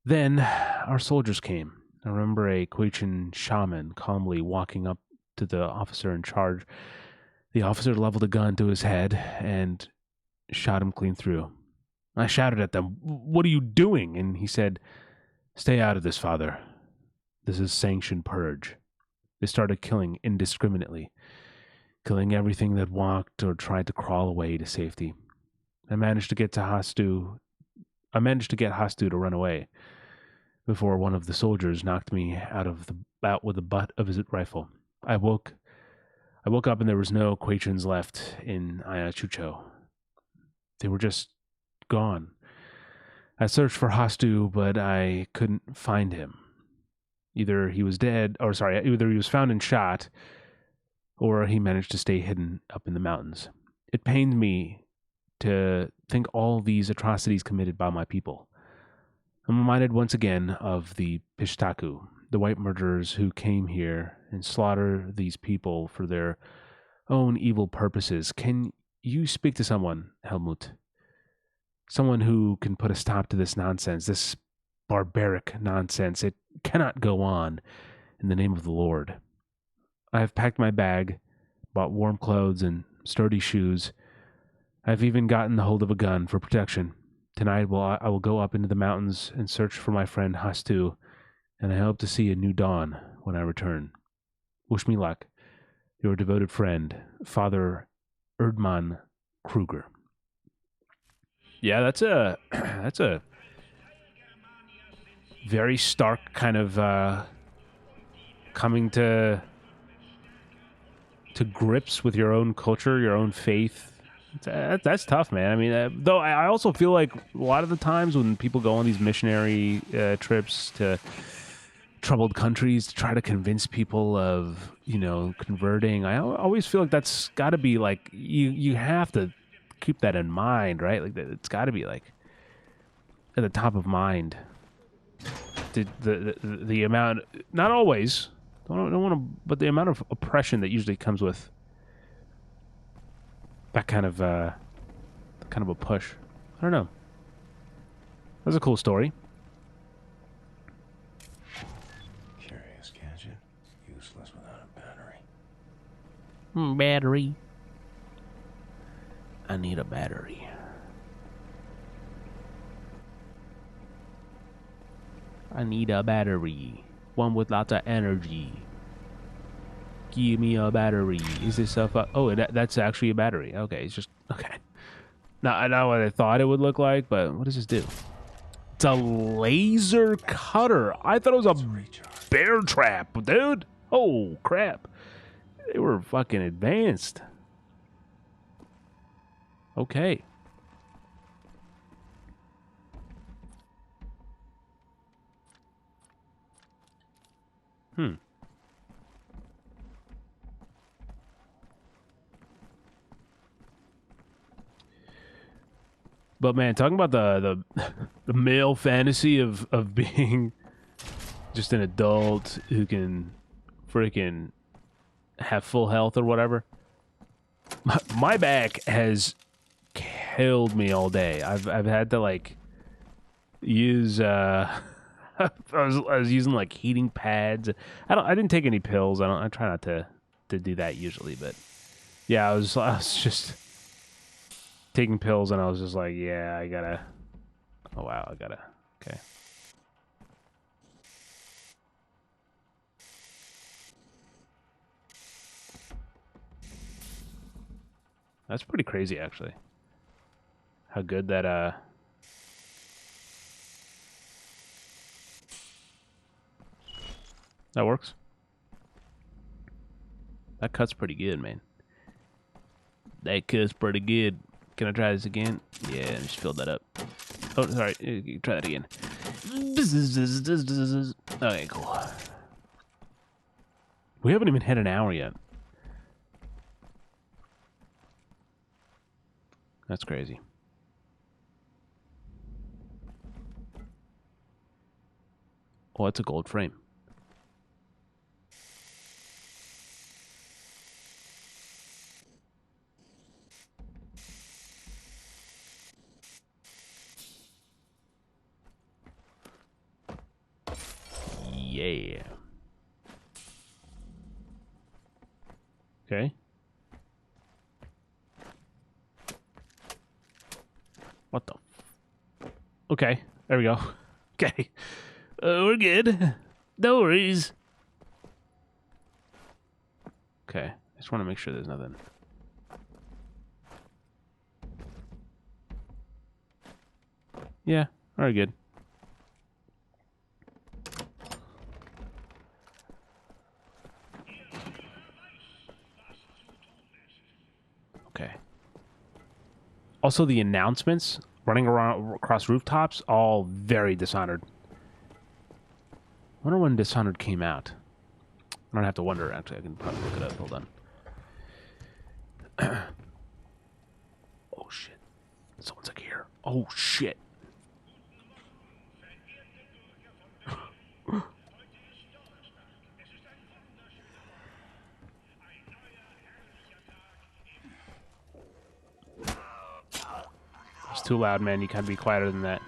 Then our soldiers came. I remember a Quechan shaman calmly walking up to the officer in charge. The officer leveled a gun to his head and shot him clean through. I shouted at them, "What are you doing?" And he said, "Stay out of this, Father. This is sanctioned purge." They started killing indiscriminately, killing everything that walked or tried to crawl away to safety. I managed to get Hastu to run away before one of the soldiers knocked me out with the butt of his rifle. I woke up and there was no Quechuns left in Ayacucho. They were just gone. I searched for Hastu, but I couldn't find him. Either he was found and shot, or he managed to stay hidden up in the mountains. It pained me to think all these atrocities committed by my people. I'm reminded once again of the Pishtaku, the white murderers who came here and slaughtered these people for their own evil purposes. Can you speak to someone, Helmut? Someone who can put a stop to this nonsense, this barbaric nonsense. It cannot go on in the name of the Lord. I have packed my bag, bought warm clothes and sturdy shoes. I've even gotten the hold of a gun for protection. Tonight I will go up into the mountains and search for my friend Hastu, and I hope to see a new dawn when I return. Wish me luck. Your devoted friend, Father Erdmann Kruger. Yeah, that's a very stark kind of coming to grips with your own culture, your own faith. That's tough, man. I mean, though I also feel like a lot of the times when people go on these missionary trips to troubled countries to try to convince people of, you know, converting, I always feel like that's got to be like you have to keep that in mind, right? Like it's got to be like at the top of mind. The amount, not always, don't want to, but the amount of oppression that usually comes with that kind of a push. I don't know. That's a cool story. Curious gadget. Useless without a battery. Battery. I need a battery. I need a battery. One with lots of energy. Give me a battery. Is this a oh, that's actually a battery. Okay, it's just okay. Now I know what I thought it would look like, but what does this do? It's a laser cutter. I thought it was a bear trap, dude. Oh crap! They were fucking advanced. Okay. But man, talking about the male fantasy of being just an adult who can freaking have full health or whatever. My back has killed me all day. I've had to like use I was using like heating pads. I didn't take any pills. I try not to do that usually, but yeah, I was just taking pills and I was just like, yeah, I gotta. Oh wow, I gotta. Okay. That's pretty crazy, actually. How good that that works. That cuts pretty good, man. That cuts pretty good. Can I try this again? Yeah, just fill that up. Oh, sorry. Try that again. Okay, cool. We haven't even hit an hour yet. That's crazy. Oh, that's a gold frame. Yeah. Okay. What the? Okay, there we go. Okay. We're good. No worries. Okay, I just want to make sure there's nothing. Yeah, alright, good. Okay. Also, the announcements running around across rooftops, all very Dishonored. I wonder when Dishonored came out. I don't have to wonder, actually. I can probably look it up. Hold on. Oh, shit. Someone's like here. Oh, shit. It's too loud, man. You can't be quieter than that.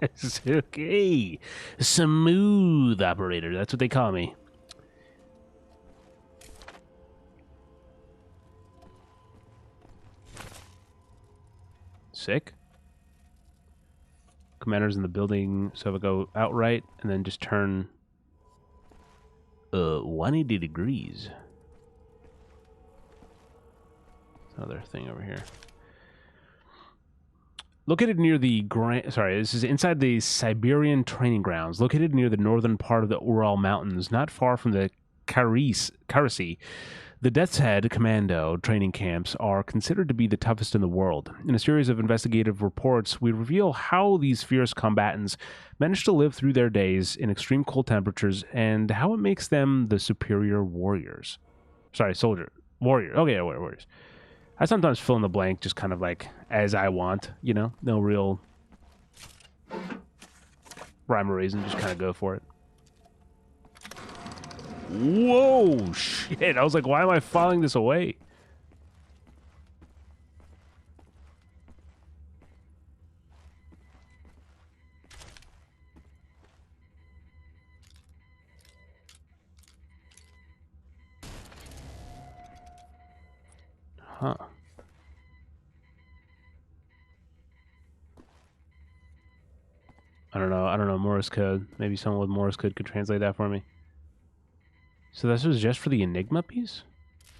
It's okay. Smooth operator. That's what they call me. Sick. Commander's in the building, so if I go outright and then just turn 180 degrees. Another thing over here. Located near the this is inside the Siberian training grounds, located near the northern part of the Ural Mountains, not far from the Karasi. The Death's Head Commando training camps are considered to be the toughest in the world. In a series of investigative reports, we reveal how these fierce combatants manage to live through their days in extreme cold temperatures and how it makes them the superior warriors. Warrior. Okay, warriors. I sometimes fill in the blank just kind of like as I want, you know? No real rhyme or reason, just kind of go for it. Whoa, shit. I was like, why am I filing this away? Huh. I don't know Morse code. Maybe someone with Morse code could translate that for me. So this was just for the Enigma piece?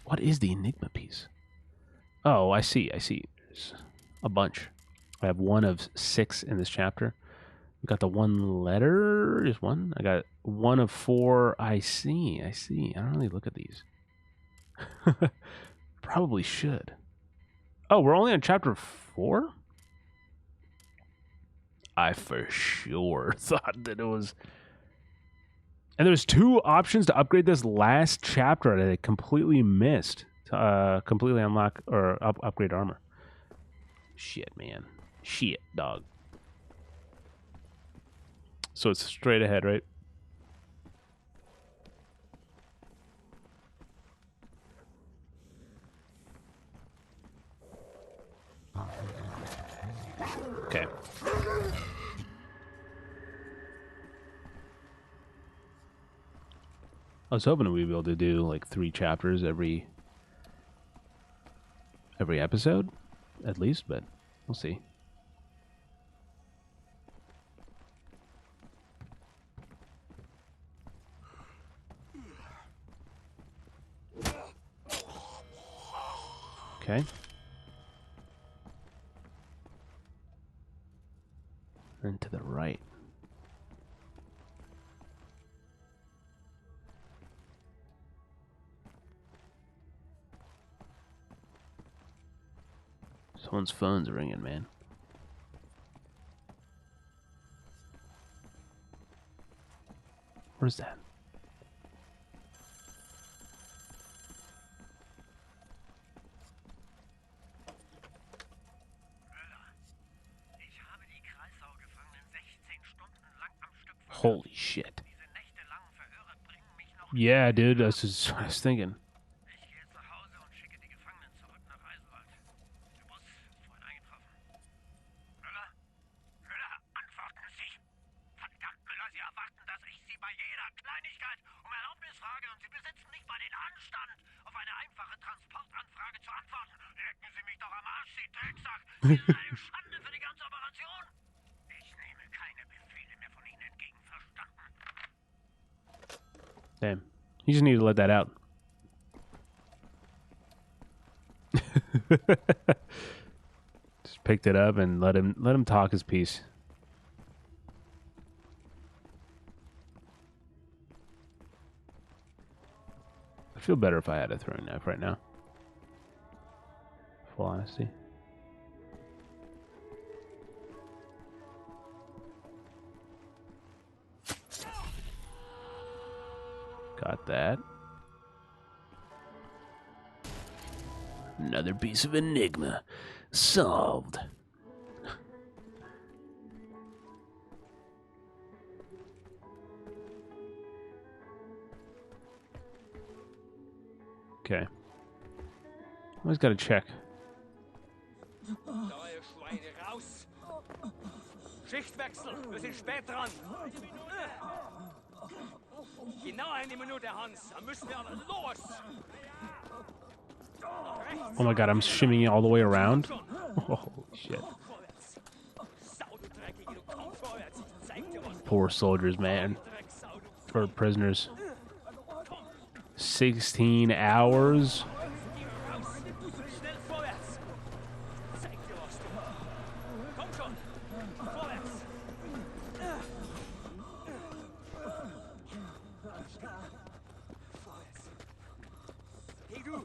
What is the Enigma piece? Oh, I see. There's a bunch. I have one of 6 in this chapter. We got the one letter. Just one. I got one of 4. I see. I don't really look at these. Probably should. Oh, we're only on chapter 4? I for sure thought that it was... And there's 2 options to upgrade this last chapter that I completely missed. To completely unlock or upgrade armor. Shit, man. Shit, dog. So it's straight ahead, right? Okay. I was hoping we'd be able to do like 3 chapters every episode, at least, but we'll see. Okay. And to the right. Someone's phone's ringing, man. Where's that? Holy shit. Yeah, dude, that's just what I was thinking. Damn. You just need to let that out. Just picked it up and let him talk his piece. I feel better if I had a throwing knife right now. Full honesty. Got that. Another piece of Enigma. Solved. Okay. Always gotta check. Schichtwechsel, wir sind spät dran. Genau 1 Minute, Hans. Dann müssen wir aber los. Oh my god, I'm shimmying all the way around. Oh, shit. Sau, du Dreckige, du kommst poor soldiers, man. Or prisoners. 16 hours? Schnell vorwärts! Zeig dir, was du. Komm schon! Vorwärts! Vorwärts! Hey du!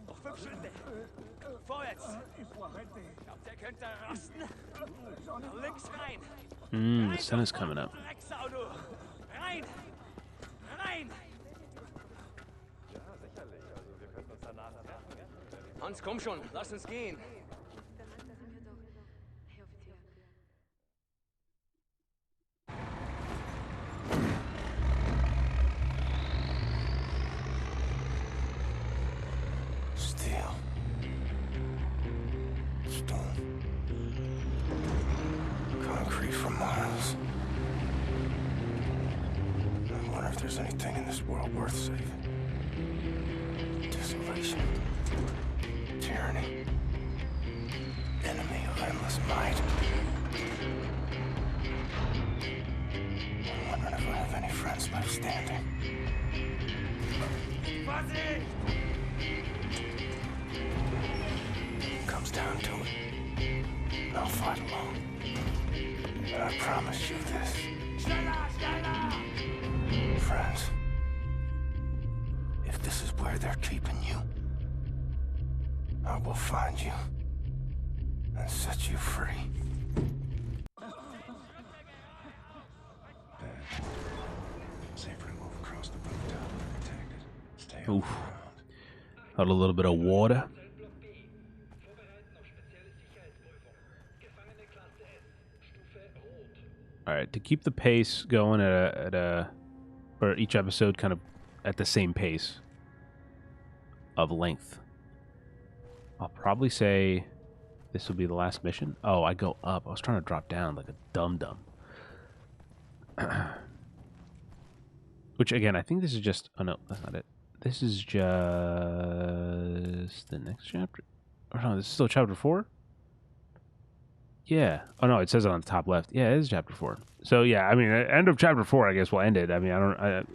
Noch 5 Schritte! Vorwärts! Glaubt, der könnte rasten? Links rein! The sun is coming up. Drecksauto! Rein! Rein! Hans, komm schon, lass uns gehen. Hey, Offizier. Steel. Stone. Concrete for miles. I wonder if there's anything in this world worth saving. Desolation. Tyranny. Enemy of endless might. I'm wondering if I have any friends left standing. Comes down to it. I'll fight alone. But I promise you this. Friends, if this is where they're keeping you, I will find you and set you free. Safer to move across the rooftop undetected. Stay Oof. around. Got a little bit of water. All right, to keep the pace going or each episode kind of at the same pace of length, I'll probably say this will be the last mission. Oh, I go up. I was trying to drop down like a dum-dum. Which, again, I think this is just... Oh, no, that's not it. This is just the next chapter. Oh, no, this is still chapter 4? Yeah. Oh, no, it says it on the top left. Yeah, it is chapter 4. So, yeah, I mean, end of chapter 4, I guess we'll end it. I mean,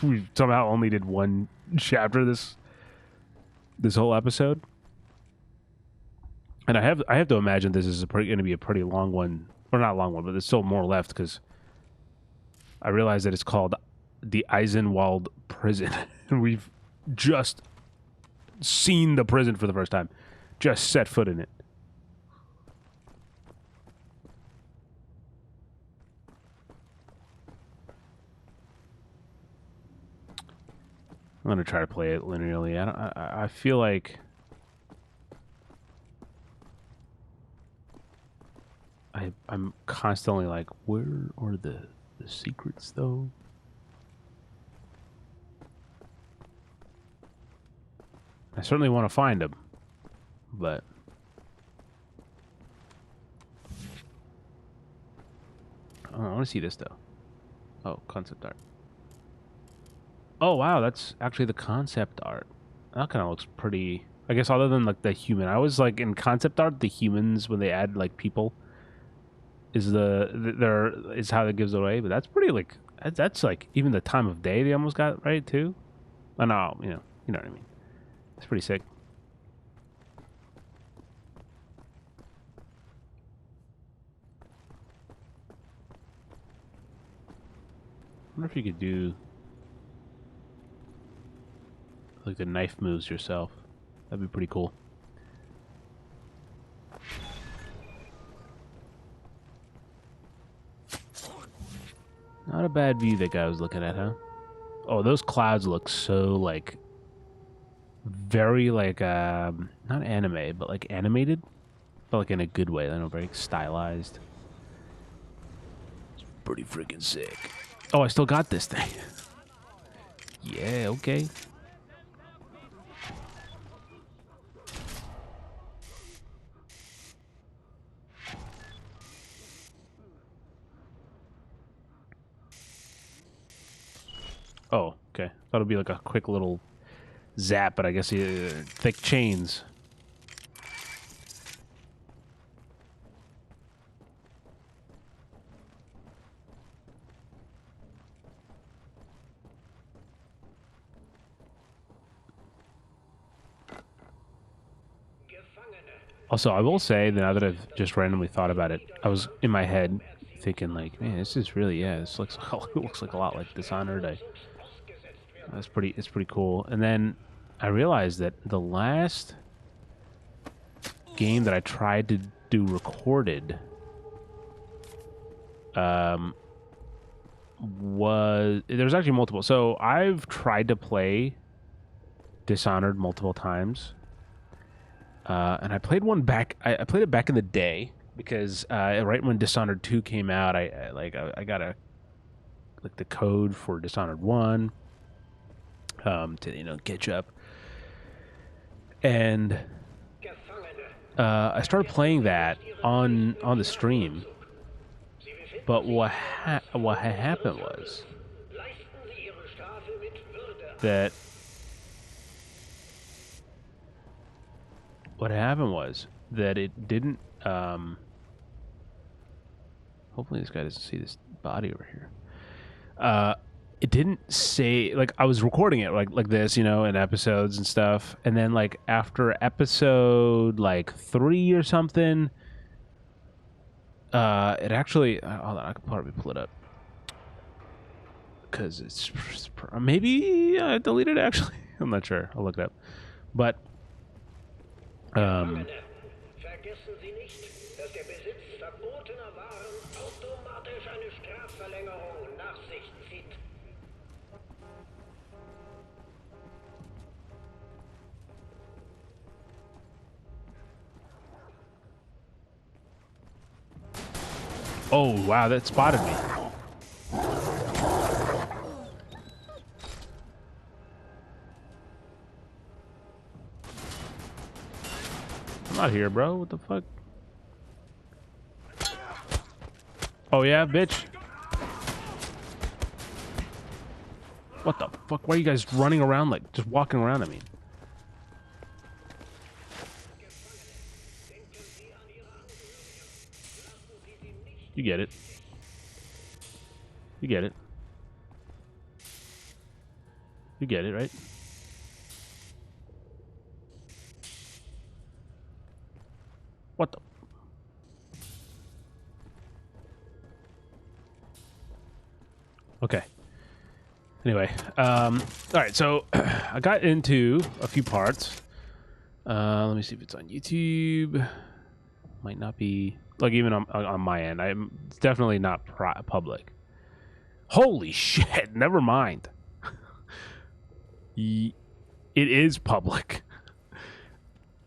we somehow only did one chapter this whole episode. And I have to imagine this is going to be a pretty long one. Or not a long one, but there's still more left because I realize that it's called the EISENWALD prison. And we've just seen the prison for the first time. Just set foot in it. I'm going to try to play it linearly. I feel like... I'm constantly like, where are the secrets, though? I certainly want to find them, but... Oh, I want to see this, though. Oh, concept art. Oh, wow, that's actually the concept art. That kind of looks pretty... I guess other than, like, the human. I was, like, in concept art, the humans, when they add, like, people... is how that gives it away, but that's pretty like that's like even the time of day they almost got right too. Oh no, you know what I mean. It's pretty sick. I wonder if you could do like the knife moves yourself. That'd be pretty cool. Not a bad view that guy was looking at, huh? Oh, those clouds look so, like, very, like, not anime, but, like, animated. But, like, in a good way. I know, very stylized. It's pretty freaking sick. Oh, I still got this thing. Yeah, okay. Oh, okay. Thought it'd be like a quick little zap, but I guess thick chains. Also, I will say that now that I've just randomly thought about it, I was in my head thinking like, man, this is really, yeah, this looks it looks like a lot like Dishonored. It's pretty cool. And then I realized that the last game that I tried to do recorded was, there's actually multiple. So I've tried to play Dishonored multiple times. And I played one back. I played it back in the day because right when Dishonored 2 came out, I got the code for Dishonored 1 to catch up, and I started playing that on the stream. But what happened was that. What happened was that it didn't, hopefully this guy doesn't see this body over here. It didn't say, like, I was recording it like this, in episodes and stuff. And then, like, after episode, 3 or something, it actually, hold on, I can probably pull it up. Because it's, maybe I deleted it, actually. I'm not sure. I'll look it up. But, Vergessen Sie nicht, dass der Besitz verbotener Waren automatisch eine Strafverlängerung nach sich zieht. oh, wow, that spotted me. I'm not here, bro. What the fuck? Oh, yeah, bitch. What the fuck? Why are you guys running around, just walking around at me? You get it. You get it. You get it, right? What the? Okay. Anyway, all right. So I got into a few parts. Let me see if it's on YouTube. Might not be, even on my end. It's definitely not public. Holy shit! Never mind. It is public,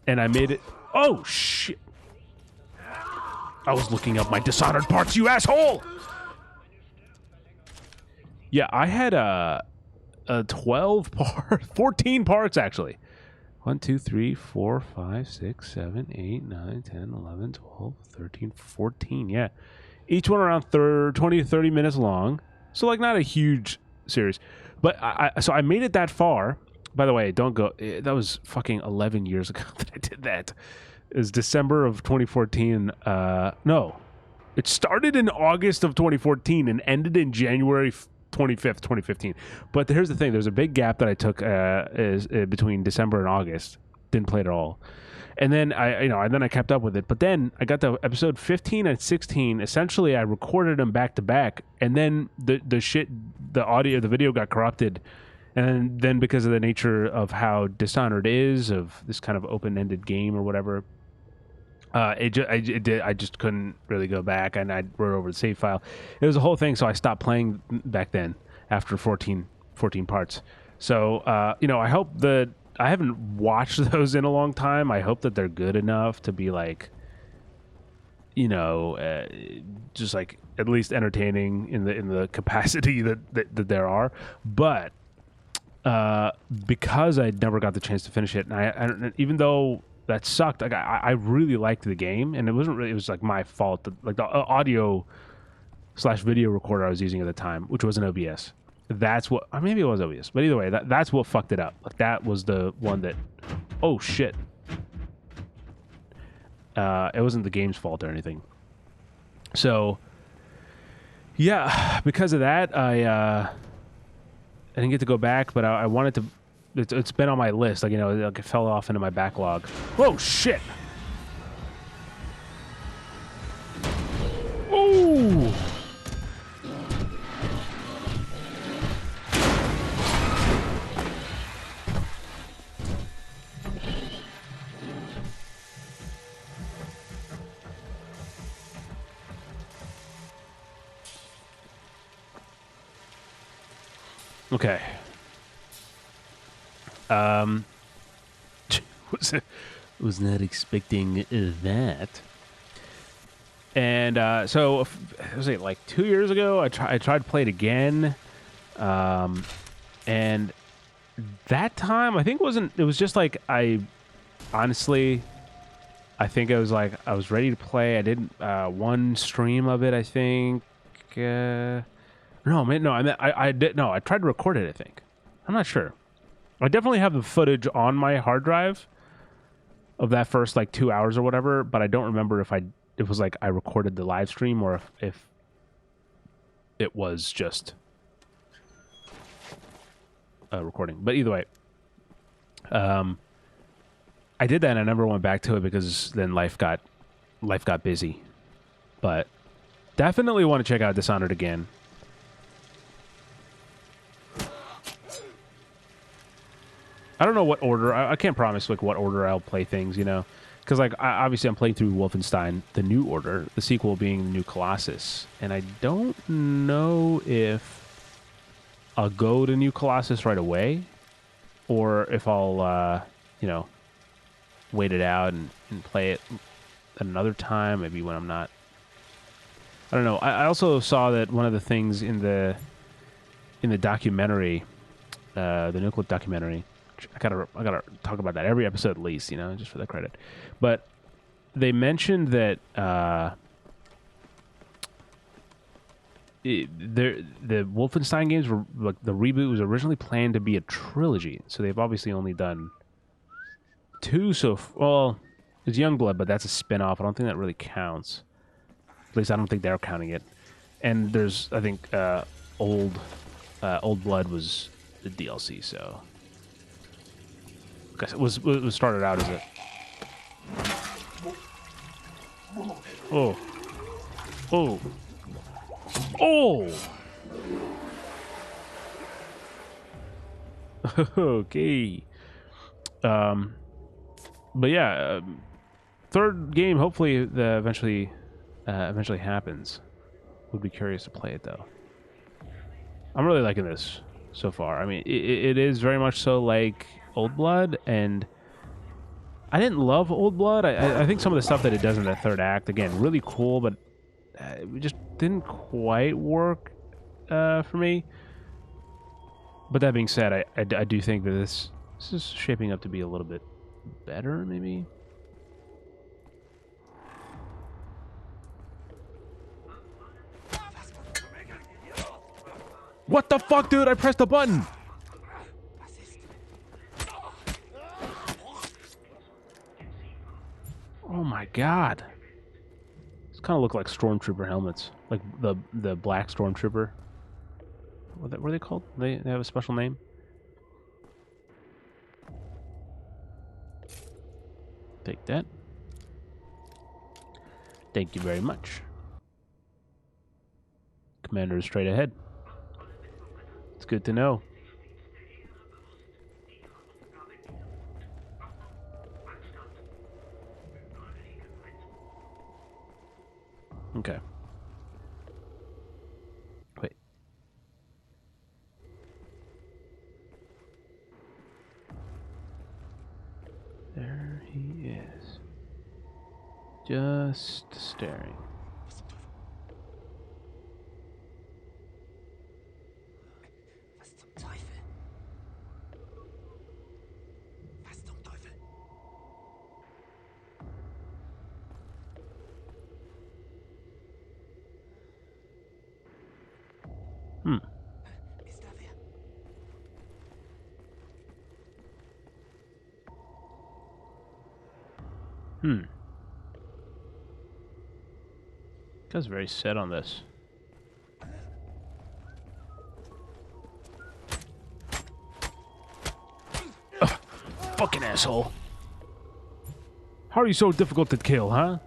and I made it. Oh shit! I was looking up my Dishonored parts, you asshole! Yeah, I had a 12 part, 14 parts actually. 1, 2, 3, 4, 5, 6, 7, 8, 9, 10, 11, 12, 13, 14. Yeah, each one around 20 to 30 minutes long. So not a huge series, but so I made it that far. By the way, don't go. That was fucking 11 years ago that I did that. It was December of 2014. No, it started in August of 2014 and ended in January 25th, 2015. But here's the thing: there's a big gap that I took between December and August. Didn't play it at all, and then I kept up with it. But then I got to episode 15 and 16. Essentially, I recorded them back to back, and then the video got corrupted. And then because of the nature of how Dishonored is, of this kind of open-ended game or whatever, I just couldn't really go back, and I wrote over the save file. It was a whole thing, so I stopped playing back then after 14 parts. So, I hope that I haven't watched those in a long time. I hope that they're good enough to be just at least entertaining in the capacity that there are. But because I never got the chance to finish it, and I even though that sucked, I really liked the game, and it was my fault that the audio / video recorder I was using at the time, which was an OBS. That's what, or maybe it was OBS, but either way, that's what fucked it up. That was the one that, oh shit. It wasn't the game's fault or anything. So yeah, because of that, I didn't get to go back, but I wanted to. It's been on my list, it fell off into my backlog. Whoa, shit! Okay. Was not expecting that. And so, was it like 2 years ago? I tried to play it again, and that time I think it was just like honestly, I think I was ready to play. I did one stream of it, I think. No, man, no, I did no. I tried to record it, I think. I'm not sure. I definitely have the footage on my hard drive of that first like 2 hours or whatever, but I don't remember if it was like I recorded the live stream or if it was just a recording. But either way, I did that and I never went back to it because then life got busy. But definitely want to check out Dishonored again. I don't know what order. I can't promise like what order I'll play things, you know, because like obviously I'm playing through Wolfenstein: The New Order, the sequel being New Colossus, and I don't know if I'll go to New Colossus right away, or if I'll you know, wait it out and play it at another time, maybe when I'm not. I don't know. I also saw that one of the things in the documentary, the NOCLIP documentary. I gotta talk about that every episode at least, you know, just for the credit. But they mentioned that the Wolfenstein games were like the reboot was originally planned to be a trilogy, so they've obviously only done 2 well, it's Youngblood, but that's a spin-off. I don't think that really counts. At least I don't think they're counting it. And there's, I think, Old Blood was the DLC, so. It was started out as a. Oh. Oh. Oh! Okay. But yeah, third game hopefully eventually happens. Would be curious to play it though. I'm really liking this so far. I mean, it is very much so like Old Blood, and I didn't love Old Blood. I think some of the stuff that it does in the third act, again, really cool, but it just didn't quite work for me. But that being said, I do think that this is shaping up to be a little bit better, maybe. What the fuck, dude? I pressed the button! Oh my god. These kind of look like stormtrooper helmets. Like the black stormtrooper. What are they called? They have a special name? Take that. Thank you very much. Commander is straight ahead. It's good to know. Okay. Wait. There he is. Just staring. Guy's very set on this. Ugh, fucking asshole. How are you so difficult to kill, huh?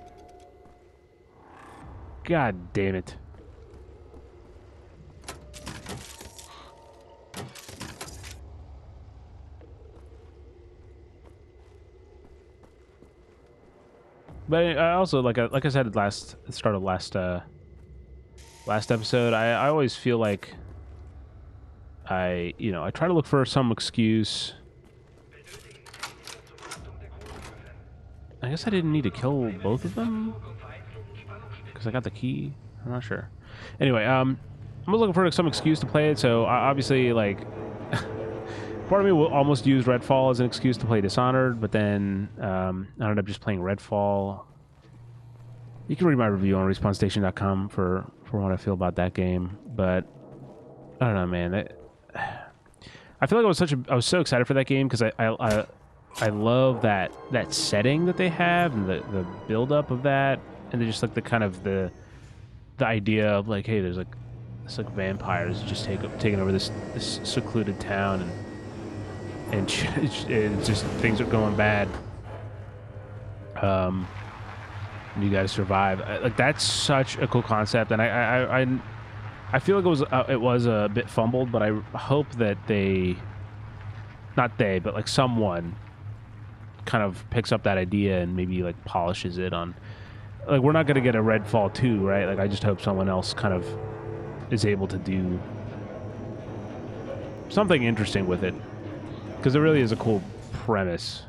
God damn it. But I also like I said at the start of last episode, I always feel like I try to look for some excuse. I guess I didn't need to kill both of them because I got the key. I'm not sure. Anyway, I'm looking for some excuse to play it. So obviously, like, part of me will almost use Redfall as an excuse to play Dishonored, but then I ended up just playing Redfall. You can read my review on respawnstation.com for what I feel about that game, but I don't know, man. I feel like I was so excited for that game because I love that setting that they have and the build up of that, and then just like the kind of the idea of like, hey, there's like it's like vampires just taking over this secluded town, and it's just things are going bad. And you guys survive. Like, that's such a cool concept, and I feel like it was a bit fumbled, but I hope that but like someone kind of picks up that idea and maybe like polishes it on. Like, we're not going to get a Redfall 2, right? Like, I just hope someone else kind of is able to do something interesting with it, because it really is a cool premise.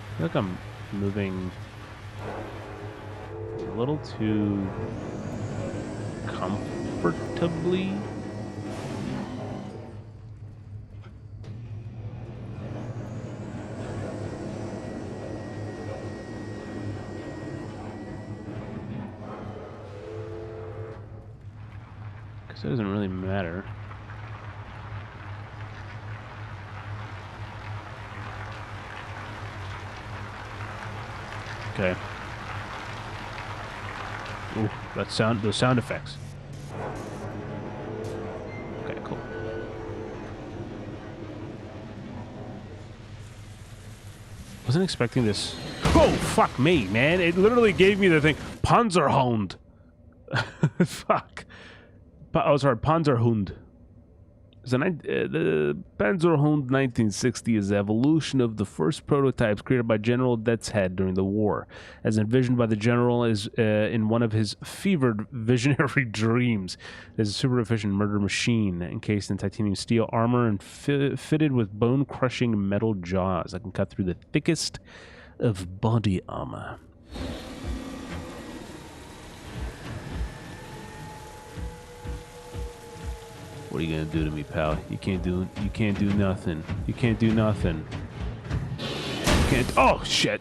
I feel like I'm moving a little too comfortably. Because it doesn't really matter. Okay. Ooh, those sound effects. Okay, cool. Wasn't expecting this. Oh, fuck me, man. It literally gave me the thing. Panzerhund. Fuck. Oh, sorry, Panzerhund. The Panzerhund 1960 is the evolution of the first prototypes created by General Deathshead during the war, as envisioned by the general as in one of his fevered visionary dreams. It is a super efficient murder machine encased in titanium steel armor and fitted with bone-crushing metal jaws that can cut through the thickest of body armor. What are you gonna do to me, pal? You can't do nothing. You can't do nothing. You can't. Oh shit!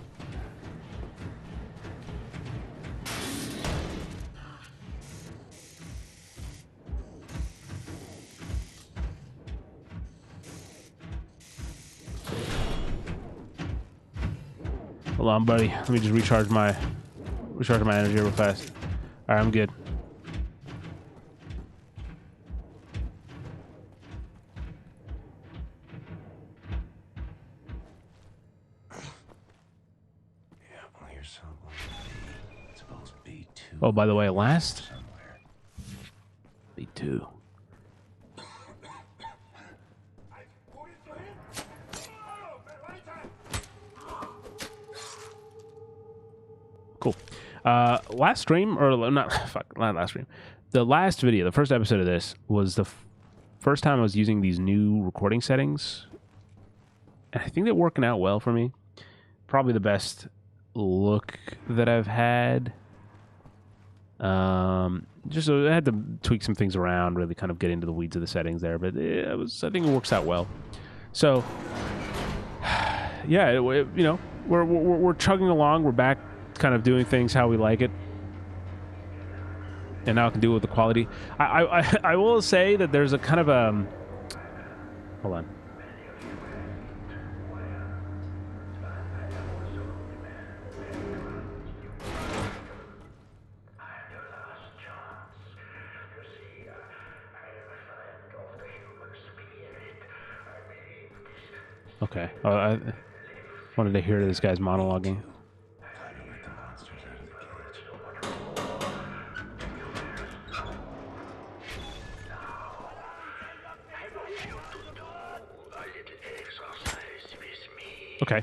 Hold on, buddy. Let me just recharge my energy real fast. All right, I'm good. Oh, by the way, last B2. Cool. Last stream, or not? Fuck, not last stream. The last video, the first episode of this, was the first time I was using these new recording settings, and I think they're working out well for me. Probably the best look that I've had. Just so I had to tweak some things around, really kind of get into the weeds of the settings there, but I think it works out well. So, yeah, we're chugging along. We're back, kind of doing things how we like it, and now I can do it with the quality. I will say that there's a kind of a hold on. Okay. I wanted to hear this guy's monologuing. Okay.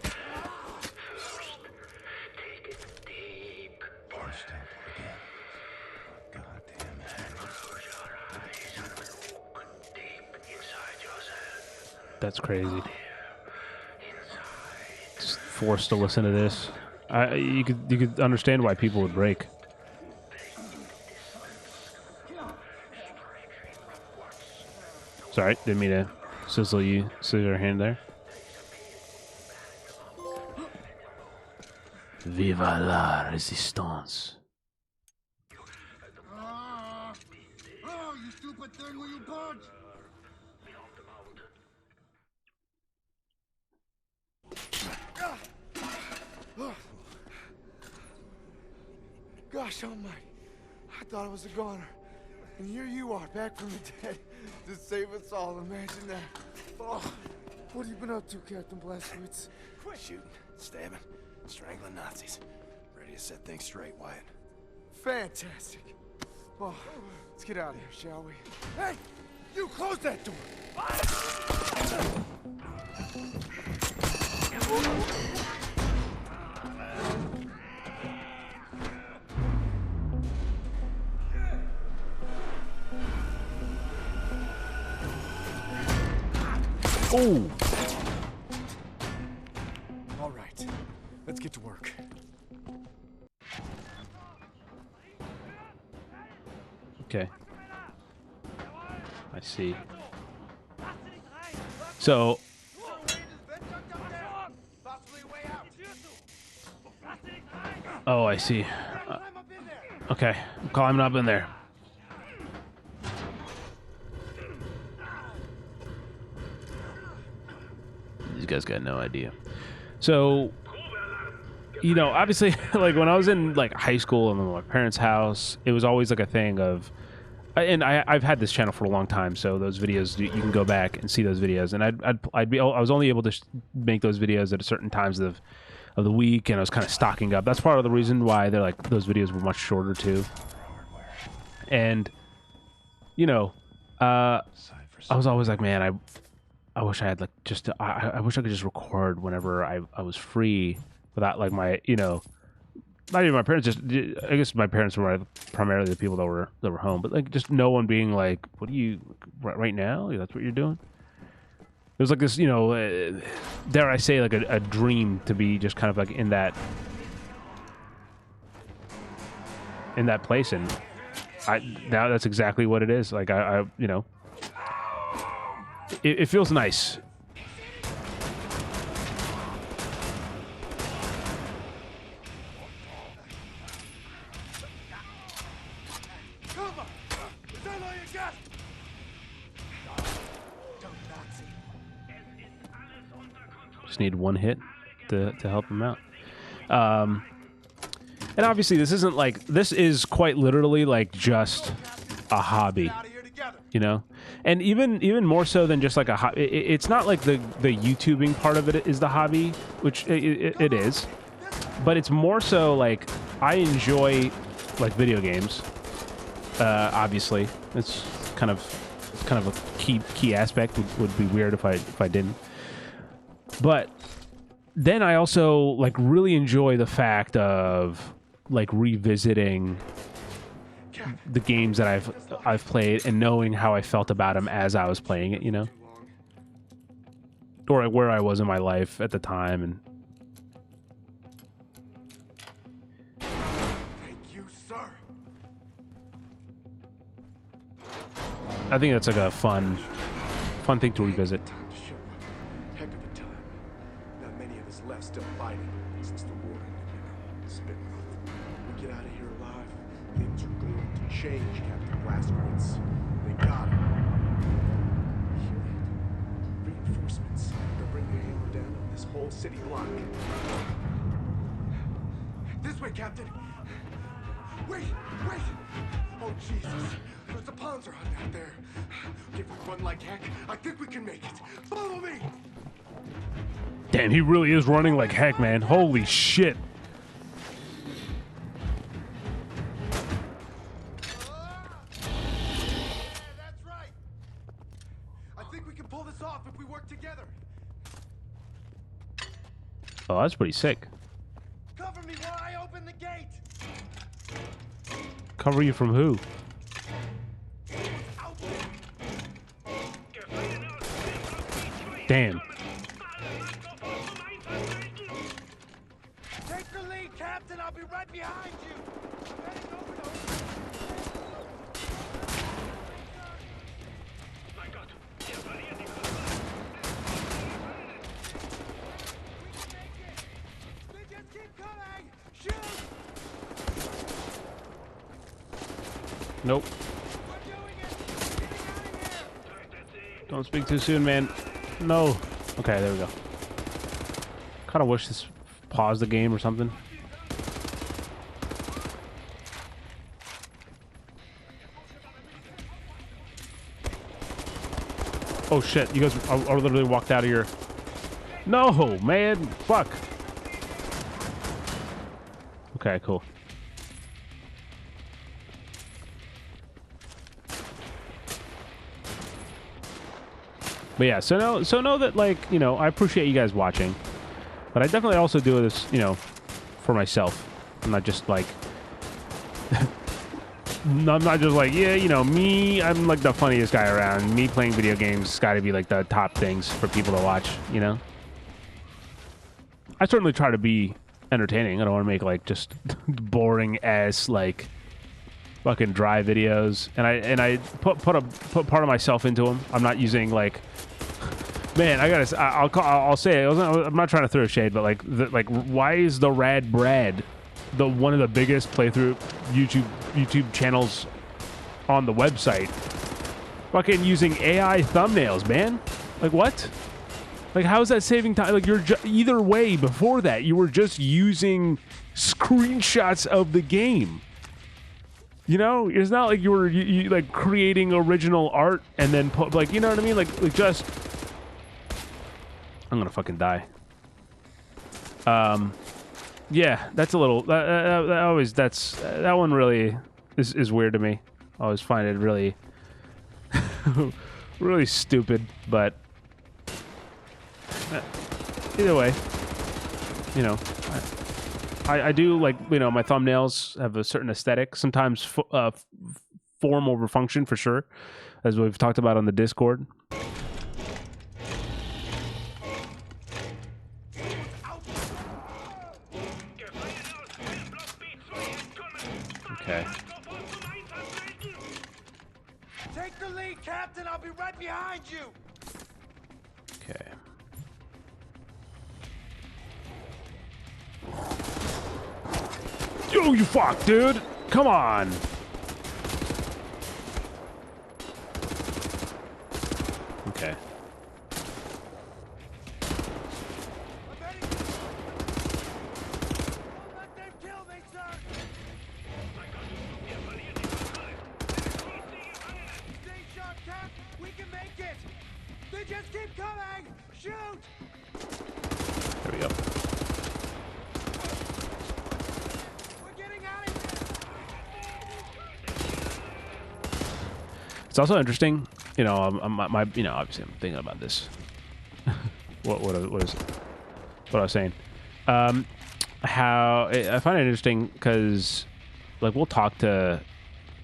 That's crazy. Just forced to listen to this. You could understand why people would break. Sorry, didn't mean to scissor your hand there. Viva la resistance. Oh, you stupid thing, will you punch? Gosh almighty, I thought I was a goner. And here you are, back from the dead, to save us all. Imagine that. Oh, what have you been up to, Captain Blazkowicz? Shooting, stabbing, strangling Nazis. Ready to set things straight, Wyatt. Fantastic. Well, let's get out of here, shall we? Hey, you close that door! Oh! All right, let's get to work. Okay. I see. So... Oh, I see. Okay, I'm climbing up in there. These guys got no idea. So, you know, obviously, like when I was in like high school and my parents' house, it was always like a thing of, and I've had this channel for a long time, so those videos you can go back and see those videos. And I was only able to make those videos at certain times of the week, and I was kind of stocking up. That's part of the reason why they're like those videos were much shorter too. And you know, I was always like, man, I wish I had like just I wish I could just record whenever I was free without like my, you know, not even my parents, just I guess my parents were primarily the people that were home, but like just no one being like, what do you right now? That's what you're doing? It was like this, you know, dare I say, like a dream to be just kind of like in that place, and now that's exactly what it is. Like I you know, it feels nice. Just need one hit to help him out. And obviously this isn't like, this is quite literally like just a hobby, you know? And even more so than just like a hobby, it's not like the YouTubing part of it is the hobby, which it is, but it's more so like I enjoy like video games. Obviously, it's kind of a key aspect. Would be weird if I didn't. But then I also like really enjoy the fact of like revisiting the games that I've played and knowing how I felt about them as I was playing it, you know, or where I was in my life at the time. And Thank you, sir. I think that's like a fun thing to revisit. Time to show up. Heck of a time. Not many of us left still fighting since the war ended. It's been rough. We get out of here alive, things are going to change, Captain Blazkowicz. They got it. Hear that? Reinforcements. They'll bring the hammer down on this whole city block. This way, Captain. Wait! Oh, Jesus. There's a Panzer hunt out there. If we run like heck, I think we can make it. Follow me! Damn, he really is running like heck, man. Holy shit. That's right. I think we can pull this off if we work together. Oh, that's pretty sick. Cover me while I open the gate. Cover you from who? Damn. Take the lead, Captain. I'll be right behind you. Heading over to... Mein Gott, wir verlieren die Kontrolle. They just keep coming. Shoot! Nope. We're doing it. Getting out of here. Don't speak too soon, man. No. Okay, there we go. Kind of wish this paused the game or something. Oh shit, you guys are literally walked out of your... No, man. Fuck. Okay, cool. But yeah, so know that, like, you know, I appreciate you guys watching, but I definitely also do this, you know, for myself. I'm not just like, I'm not just like, yeah, you know, me, I'm like the funniest guy around. Me playing video games has got to be like the top things for people to watch, you know? I certainly try to be entertaining. I don't want to make like just boring ass like fucking dry videos, and I put part of myself into them. I'm not using like, man, I'll say it. I'm not trying to throw shade, but like why is the Rad Brad one of the biggest playthrough YouTube channels on the website fucking using AI thumbnails, man? Like what? Like how is that saving time? Like you're either way before that you were just using screenshots of the game. You know, it's not like you were like creating original art and then put, like, you know what I mean? Like just, I'm gonna fucking die. Yeah, that's a little, that one really is weird to me. I always find it really, really stupid, but either way, you know, I do, like, you know, my thumbnails have a certain aesthetic, sometimes form over function for sure, as we've talked about on the Discord. Okay. Take the lead, Captain. I'll be right behind you. Okay. Oh, you fuck, dude! Come on! Okay. I'm ready. Don't let them kill me, sir. Stay sharp, Cap. We can make it. They just keep coming. Shoot! There we go. It's also interesting, you know, you know, obviously I'm thinking about this. what I was saying. How I find it interesting because, like, we'll talk to,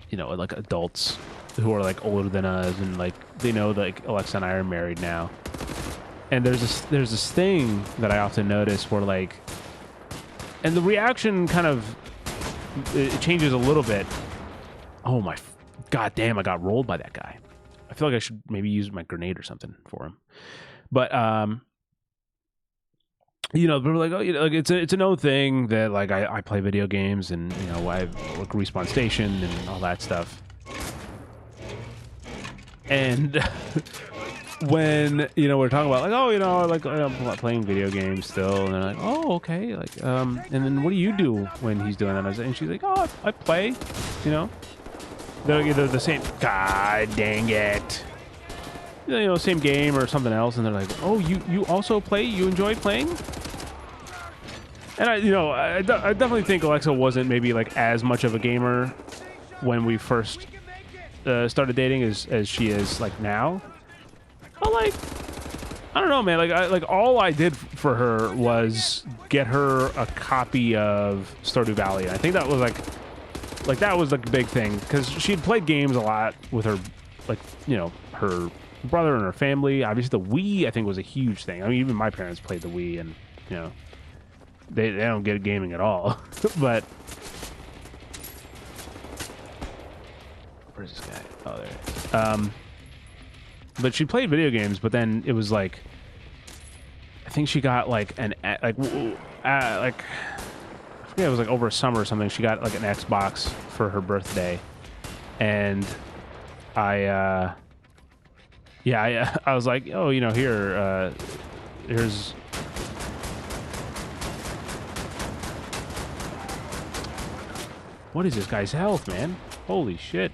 you know, like adults who are like older than us, and like they know like Alexa and I are married now, and there's this thing that I often notice where like, and the reaction kind of it changes a little bit. Oh my. God damn, I got rolled by that guy. I feel like I should maybe use my grenade or something for him. But you know, they're like, oh, you know, like it's a known thing that like I play video games, and you know, I like Respawn Station and all that stuff. And when, you know, we're talking about like, oh, you know, like I'm playing video games still, and they're like, oh, okay, like and then what do you do when he's doing that? And she's like, oh, I play, you know. They're either the same, god dang it, you know, same game or something else, and they're like, oh, you also play, you enjoy playing? And I definitely think Alexa wasn't maybe like as much of a gamer when we first started dating as she is like now. But like, I don't know, man, like all I did for her was get her a copy of Stardew Valley. I think that was like that was like a big thing, because she'd played games a lot with her, like, you know, her brother and her family. Obviously, the Wii, I think, was a huge thing. I mean, even my parents played the Wii, and, you know, they don't get gaming at all. But where's this guy? Oh, there it is. But she played video games, but then it was like, I think she got like I forget, it was like over a summer or something. She got like an Xbox for her birthday, and I was like, oh, you know, here's what is this guy's health, man? Holy shit.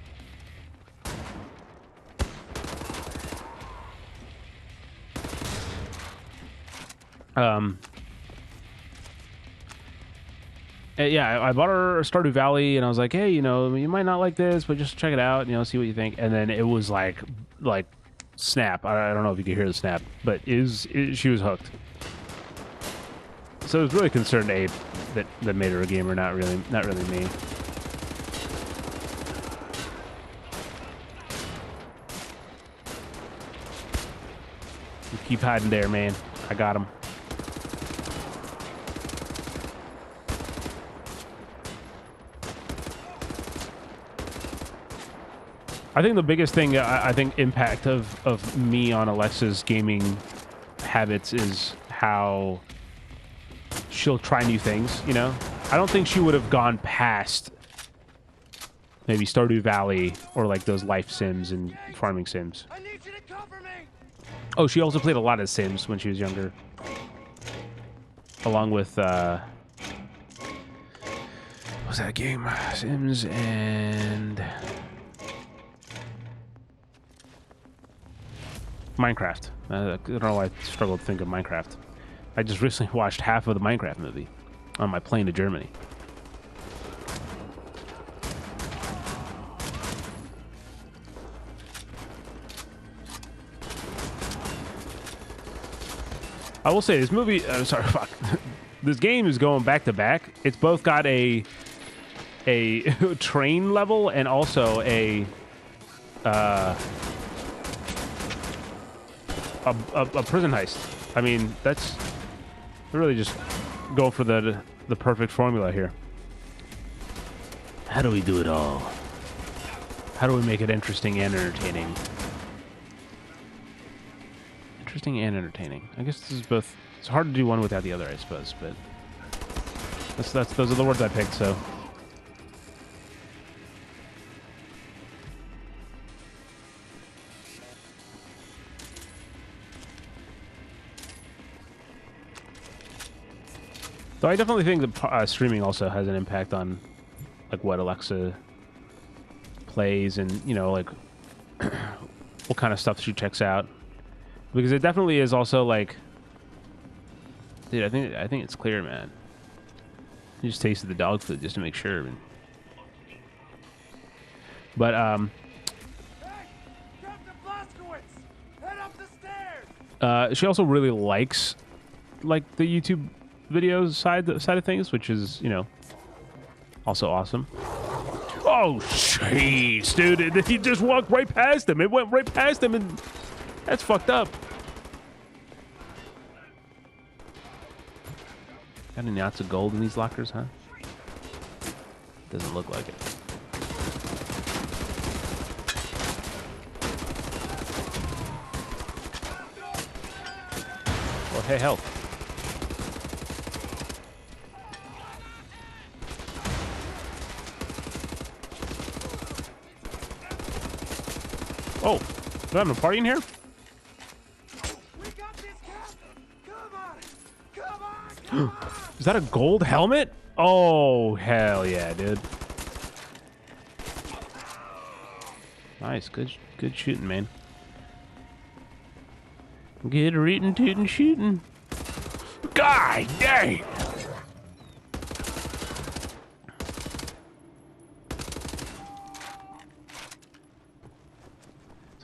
Yeah, I bought her Stardew Valley, and I was like, hey, you know, you might not like this, but just check it out, you know, see what you think. And then it was like snap. I don't know if you could hear the snap, but she was hooked. So it was really Concerned Ape that made her a gamer, not really me. You keep hiding there, man. I got him. I think the biggest thing, I think, impact of me on Alexa's gaming habits is how she'll try new things, you know? I don't think she would have gone past maybe Stardew Valley or like those life sims and farming sims. I need you to cover me. Oh, she also played a lot of Sims when she was younger. Along with, what was that game? Sims and Minecraft. I don't know why I struggled to think of Minecraft. I just recently watched half of the Minecraft movie on my plane to Germany. I will say this movie. Sorry, fuck. This game is going back to back. It's both got a train level and also a prison heist. I mean, that's really just going for the perfect formula here. How do we do it all? How do we make it interesting and entertaining? Interesting and entertaining. I guess this is both. It's hard to do one without the other, I suppose, but those are the words I picked, so. Though I definitely think that streaming also has an impact on like what Alexa plays and, you know, like what kind of stuff she checks out. Because it definitely is also like, dude, I think it's clear, man. You just tasted the dog food just to make sure. But Hey, Captain Blazkowicz, head up the stairs. she also really likes like the YouTube videos side of things, which is, you know, also awesome. Oh, jeez, dude! He just walked right past him. It went right past him, and that's fucked up. Got any knots of gold in these lockers, huh? Doesn't look like it. Well, hey, health. Oh, they're having a party in here? We got this, Cap. Come on. Is that a gold helmet? Oh, hell yeah, dude. Nice, good shooting, man. Get rootin' tootin' shooting. God dang!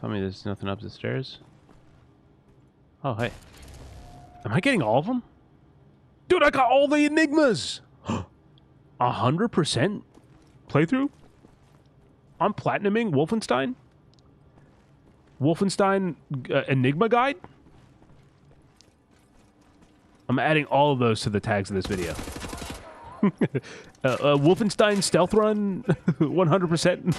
Tell me there's nothing up the stairs. Oh, hey. Am I getting all of them? Dude, I got all the enigmas! 100% playthrough? I'm platinuming Wolfenstein? Wolfenstein Enigma Guide? I'm adding all of those to the tags of this video. Wolfenstein Stealth Run 100%.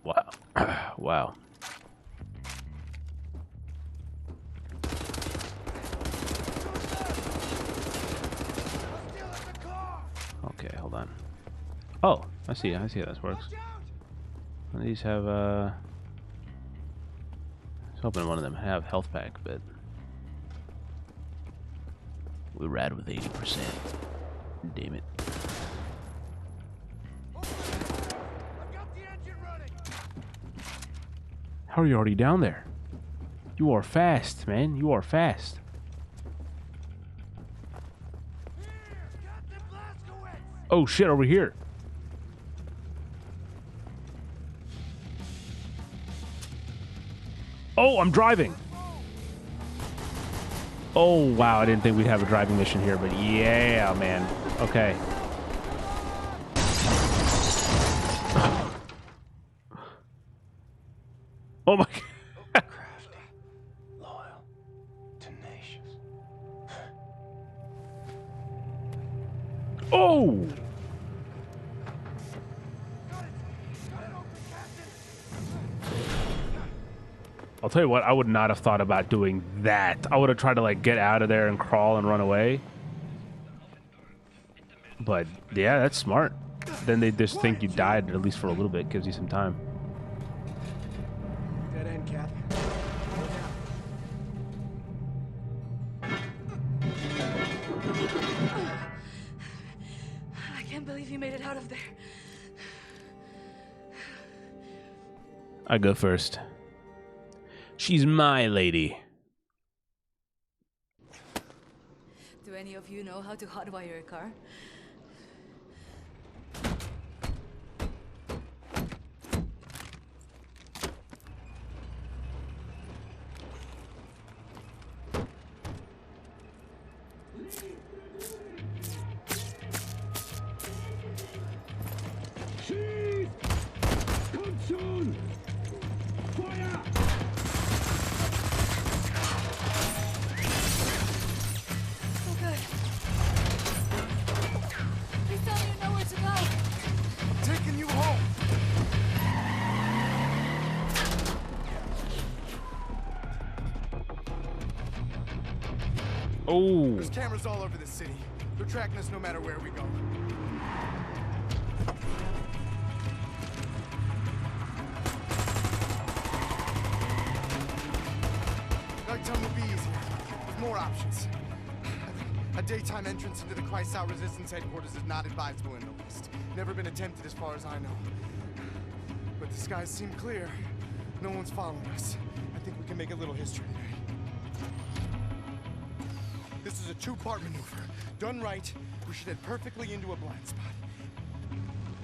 Wow. Wow. Okay, hold on. Oh, I see how this works. These have, I was hoping one of them have health pack, but we ride with 80%. Damn it. How are you already down there? You are fast, man. You are fast. Oh shit, over here. Oh, I'm driving. Oh, wow. I didn't think we'd have a driving mission here, but yeah, man. Okay. Oh my God. Crafty, loyal, tenacious. Oh! I'll tell you what, I would not have thought about doing that. I would have tried to, like, get out of there and crawl and run away. But, yeah, that's smart. Then they just think you died, at least for a little bit. Gives you some time. Dead end, Cap. I can't believe you made it out of there. I go first. She's my lady. Do any of you know how to hotwire a car? Taking you home. Oh. There's cameras all over the city. They're tracking us no matter where we go. Nighttime will be easier, with more options. A daytime entrance into the Kreisau Resistance headquarters is not advisable in the least. Never been attempted as far as I know. But the skies seem clear. No one's following us. I think we can make a little history today. This is a two-part maneuver. Done right, we should head perfectly into a blind spot.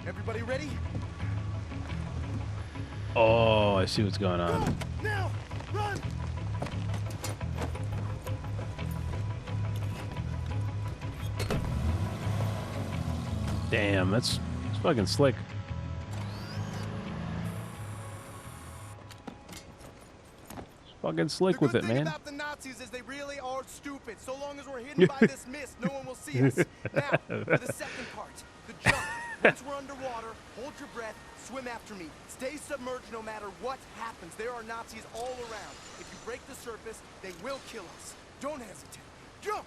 Everybody ready? Oh, I see what's going on. Go! Now! Run! Damn, it's fucking slick. It's fucking slick with it, man. The good thing about the Nazis is they really are stupid. So long as we're hidden by this mist, no one will see us. Now, for the second part, the jump. Once we're underwater, hold your breath, swim after me. Stay submerged no matter what happens. There are Nazis all around. If you break the surface, they will kill us. Don't hesitate. Jump!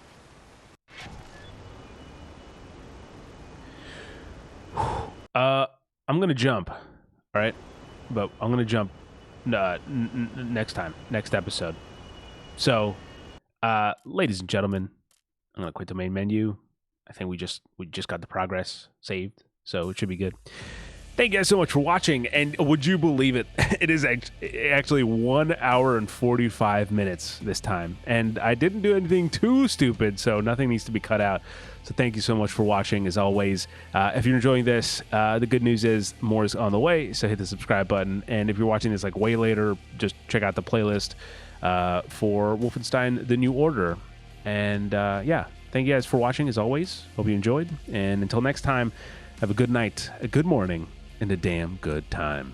I'm gonna jump, all right? But I'm gonna jump next time, next episode. So, ladies and gentlemen, I'm gonna quit the main menu. I think we just got the progress saved, so it should be good. Thank you guys so much for watching, and would you believe it? It is actually 1 hour and 45 minutes this time, and I didn't do anything too stupid, so nothing needs to be cut out. So thank you so much for watching, as always. If you're enjoying this, the good news is more is on the way, so hit the subscribe button, and if you're watching this like way later, just check out the playlist for Wolfenstein: The New Order, and yeah, thank you guys for watching, as always. Hope you enjoyed. And until next time, have a good night, a good morning, and a damn good time.